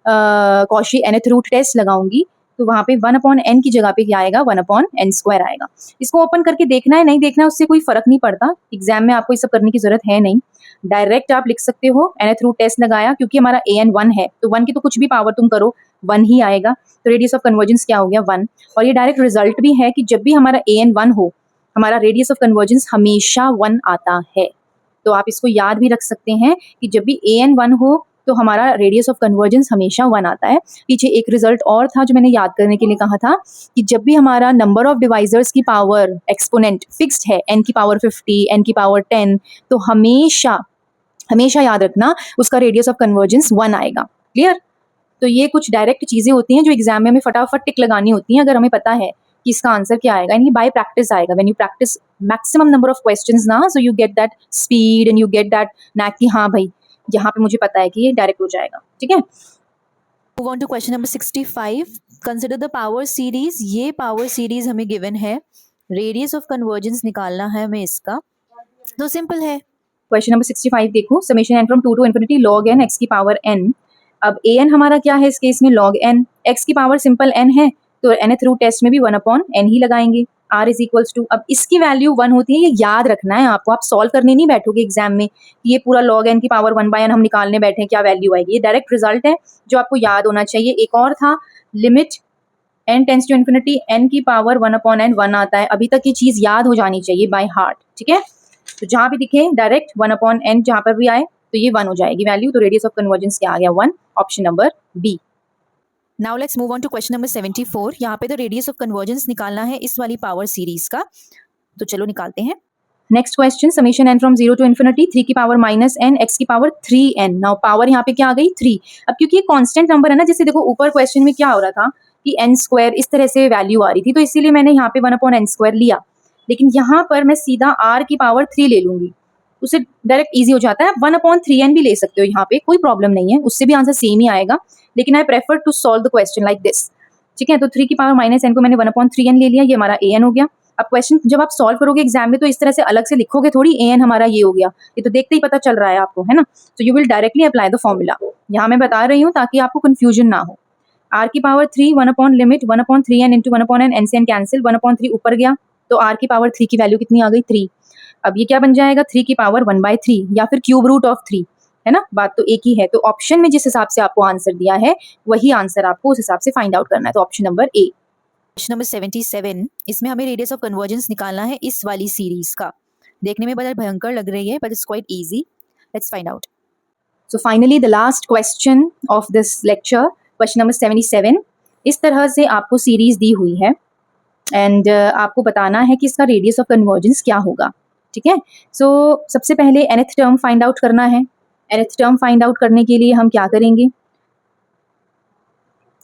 कॉशी nth रूट टेस्ट लगाऊंगी तो वहाँ पे 1/n की जगह पे क्या आएगा, 1/n स्क्वायर आएगा। इसको ओपन करके देखना है नहीं देखना है उससे कोई फर्क नहीं पड़ता। एग्जाम में आपको ये सब करने की जरूरत है नहीं, डायरेक्ट आप लिख सकते हो nth रूट टेस्ट लगाया, क्योंकि हमारा an 1 है तो 1 की तो कुछ भी पावर तुम करो 1 ही आएगा। तो रेडियस ऑफ कन्वर्जेंस क्या हो गया, 1। और ये डायरेक्ट रिजल्ट भी है कि जब भी हमारा an 1 हो हमारा रेडियस ऑफ कन्वर्जेंस हमेशा 1 आता है। तो आप इसको याद भी रख सकते हैं कि जब भी an 1 हो तो हमारा रेडियस ऑफ कन्वर्जेंस हमेशा 1 आता है। पीछे एक रिजल्ट और था जो मैंने याद करने के लिए कहा था कि जब भी हमारा नंबर ऑफ डिवाइजर्स की पावर एक्सपोनेंट फिक्स्ड है n की पावर 50, n की पावर 10, तो हमेशा हमेशा याद रखना उसका रेडियस ऑफ कन्वर्जेंस 1 आएगा। क्लियर। तो ये कुछ डायरेक्ट चीजें होती हैं जो एग्जाम में हमें फटाफट टिक लगानी होती हैं, अगर हमें पता है कि इसका आंसर क्या आएगा। यानी बाय प्रैक्टिस आएगा। When you practice maximum number of questions ना, so you get that speed and you get that knack कि हाँ भाई यहाँ पे मुझे पता है कि ये डायरेक्ट हो जाएगा। ठीक है। Move on to question number 65. Consider the power series. ये power series हमें given है, radius of convergence निकालना है हमें इसका। तो सिंपल है। क्वेश्चन नंबर 65 देखो, summation N from 2 to infinity log n x की पावर n। अब ए एन हमारा क्या है इस केस में, log n। x की पावर सिंपल n है तो nth रूट टेस्ट में भी 1/n ही लगाएंगे। r इज इक्वल्स टू, अब इसकी वैल्यू 1 होती है, ये याद रखना है आपको। आप सॉल्व करने नहीं बैठोगे एग्जाम में कि ये पूरा log n की पावर 1/n हम निकालने बैठे हैं क्या वैल्यू आएगी। ये डायरेक्ट रिजल्ट है जो आपको याद होना चाहिए। एक और था limit n tends to infinity n की पावर 1/n 1 आता है। अभी तक ये चीज याद हो जानी चाहिए बाय हार्ट। ठीक है। तो जहां भी दिखे डायरेक्ट 1/n जहां पर भी आए तो ये 1 हो जाएगी वैल्यू। तो रेडियस ऑफ कन्वर्जेंस क्या आ गया, 1। Option number B. Now let's move on to question number 74. यहाँ पे तो रेडियस ऑफ कन्वर्जेंस निकालना है इस वाली पावर सीरीज का, तो चलो निकालते हैं। Next question, summation n from 0 to infinity 3 की पावर माइनस n x की पावर 3n। नाउ पावर यहाँ पे क्या आ गई, 3। अब क्योंकि ये कांस्टेंट नंबर है ना, जैसे देखो ऊपर क्वेश्चन में क्या हो रहा था कि n स्क्वायर इस तरह से वैल्यू आ रही थी, तो इसीलिए मैंने यहाँ पे 1/n स्क्वायर लिया। लेकिन यहाँ पर मैं सीधा r की पावर 3 ले लूंगी, उससे डायरेक्ट इजी हो जाता है। 1/3n भी ले सकते हो यहाँ पे, कोई प्रॉब्लम नहीं है, उससे भी आंसर सेम ही आएगा। लेकिन I prefer to solve the question like this. ठीक है। तो 3 की पावर माइनस n को मैंने 1/3n ले लिया, ये हमारा an हो गया। अब क्वेश्चन जब आप सॉल्व करोगे एग्जाम में तो इस तरह से अलग से लिखोगे थोड़ी, an हमारा ये हो गया, ये तो देखते ही पता चल रहा है आपको, है ना। तो you will directly apply the formula. यहाँ मैं बता रही हूँ ताकि आपको कंफ्यूजन ना हो। r की power 3 1/लिमिट 1/3n into 1/n, n से n कैंसिल, 1/3 ऊपर गया तो r की पावर 3 की वैल्यू कितनी आ गई, 3। अब ये क्या बन जाएगा, 3 की पावर 1/3 या फिर क्यूब रूट ऑफ 3, है ना। बात तो एक ही है। तो ऑप्शन में जिस हिसाब से आपको आंसर दिया है वही आंसर आपको उस हिसाब से फाइंड आउट करना है। तो option number A. Question number 77, इसमें हमें रेडियस ऑफ कन्वर्जेंस निकालना है इस वाली सीरीज का। देखने में बड़ा भयंकर लग रही है but it's quite easy. Let's find out. So finally the last question of this lecture, question number 77। इस तरह से आपको सीरीज दी हुई है एंड आपको बताना है कि इसका रेडियस ऑफ कन्वर्जेंस क्या होगा। ठीक है। सो सबसे पहले nth टर्म फाइंड आउट करना है। nth टर्म फाइंड आउट करने के लिए हम क्या करेंगे,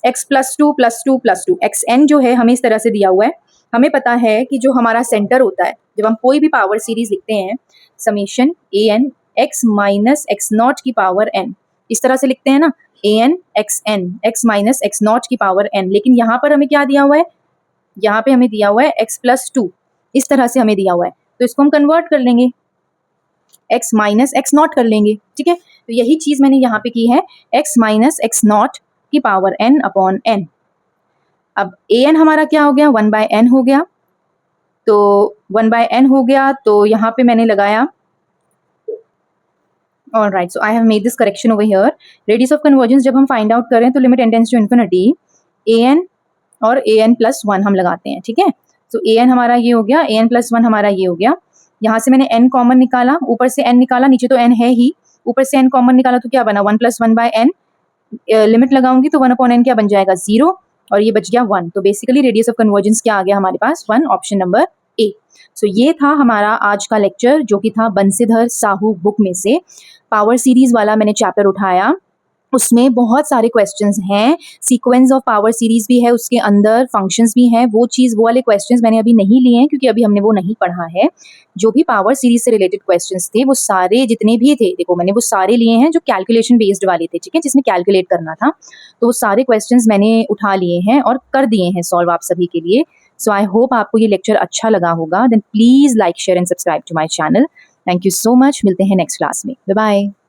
x plus two plus two plus two, X N जो है हमें इस तरह से दिया हुआ है। हमें पता है कि जो हमारा सेंटर होता है जब हम कोई भी पावर सीरीज लिखते हैं, summation a n x minus x nought की पावर एन, इस तरह से लिखते हैं ना, a n x minus x nought की पावर एन। लेकिन यहाँ पर हमें क्या दिया हुआ है, यहाँ पे हमें दिया हुआ है x प्लस टू, इस तरह से हमें दिया हुआ है। तो इसको हम कन्वर्ट कर लेंगे, x माइनस एक्स नॉट कर लेंगे। ठीक है। तो यही चीज मैंने यहाँ पे की है, x माइनस एक्स नॉट की पावर n/n। अब an हमारा क्या हो गया, 1/n हो गया। तो 1/n हो गया तो यहाँ पे मैंने लगाया, all right, so I have made this correction over here. Radius of convergence जब हम फाइंड आउट करें तो limit n tends to infinity an और an प्लस 1 हम लगाते हैं। ठीक है। तो an हमारा ये हो गया, an प्लस 1 हमारा ये हो गया। यहाँ से मैंने n कॉमन निकाला, ऊपर से n निकाला, नीचे तो n है ही, ऊपर से n कॉमन निकाला तो क्या बना, 1 प्लस 1/n। लिमिट लगाऊंगी तो 1/n क्या बन जाएगा, 0, और ये बच गया 1। तो बेसिकली रेडियस ऑफ कन्वर्जेंस क्या आ गया हमारे पास, 1। Option number A. सो ये था हमारा आज का लेक्चर जो कि था बंसीधर साहू बुक में से पावर सीरीज वाला मैंने चैप्टर उठाया। उसमें बहुत सारे क्वेश्चंस हैं, सीक्वेंस ऑफ पावर सीरीज भी है उसके अंदर, फंक्शंस भी हैं। वो वाले क्वेश्चंस मैंने अभी नहीं लिए हैं क्योंकि अभी हमने वो नहीं पढ़ा है। जो भी पावर सीरीज से रिलेटेड क्वेश्चंस थे वो सारे जितने भी थे, देखो मैंने वो सारे लिए हैं जो कैलकुलेशन बेस्ड वाले थे, ठीक है, जिसमें कैलकुलेट करना था। तो वो सारे क्वेश्चंस मैंने उठा लिए हैं और कर दिए हैं सॉल्व आप सभी के लिए। सो आई होप आपको ये लेक्चर अच्छा लगा होगा। Then please like, share and subscribe to my channel. Thank you so much. मिलते हैं नेक्स्ट क्लास में। Bye bye.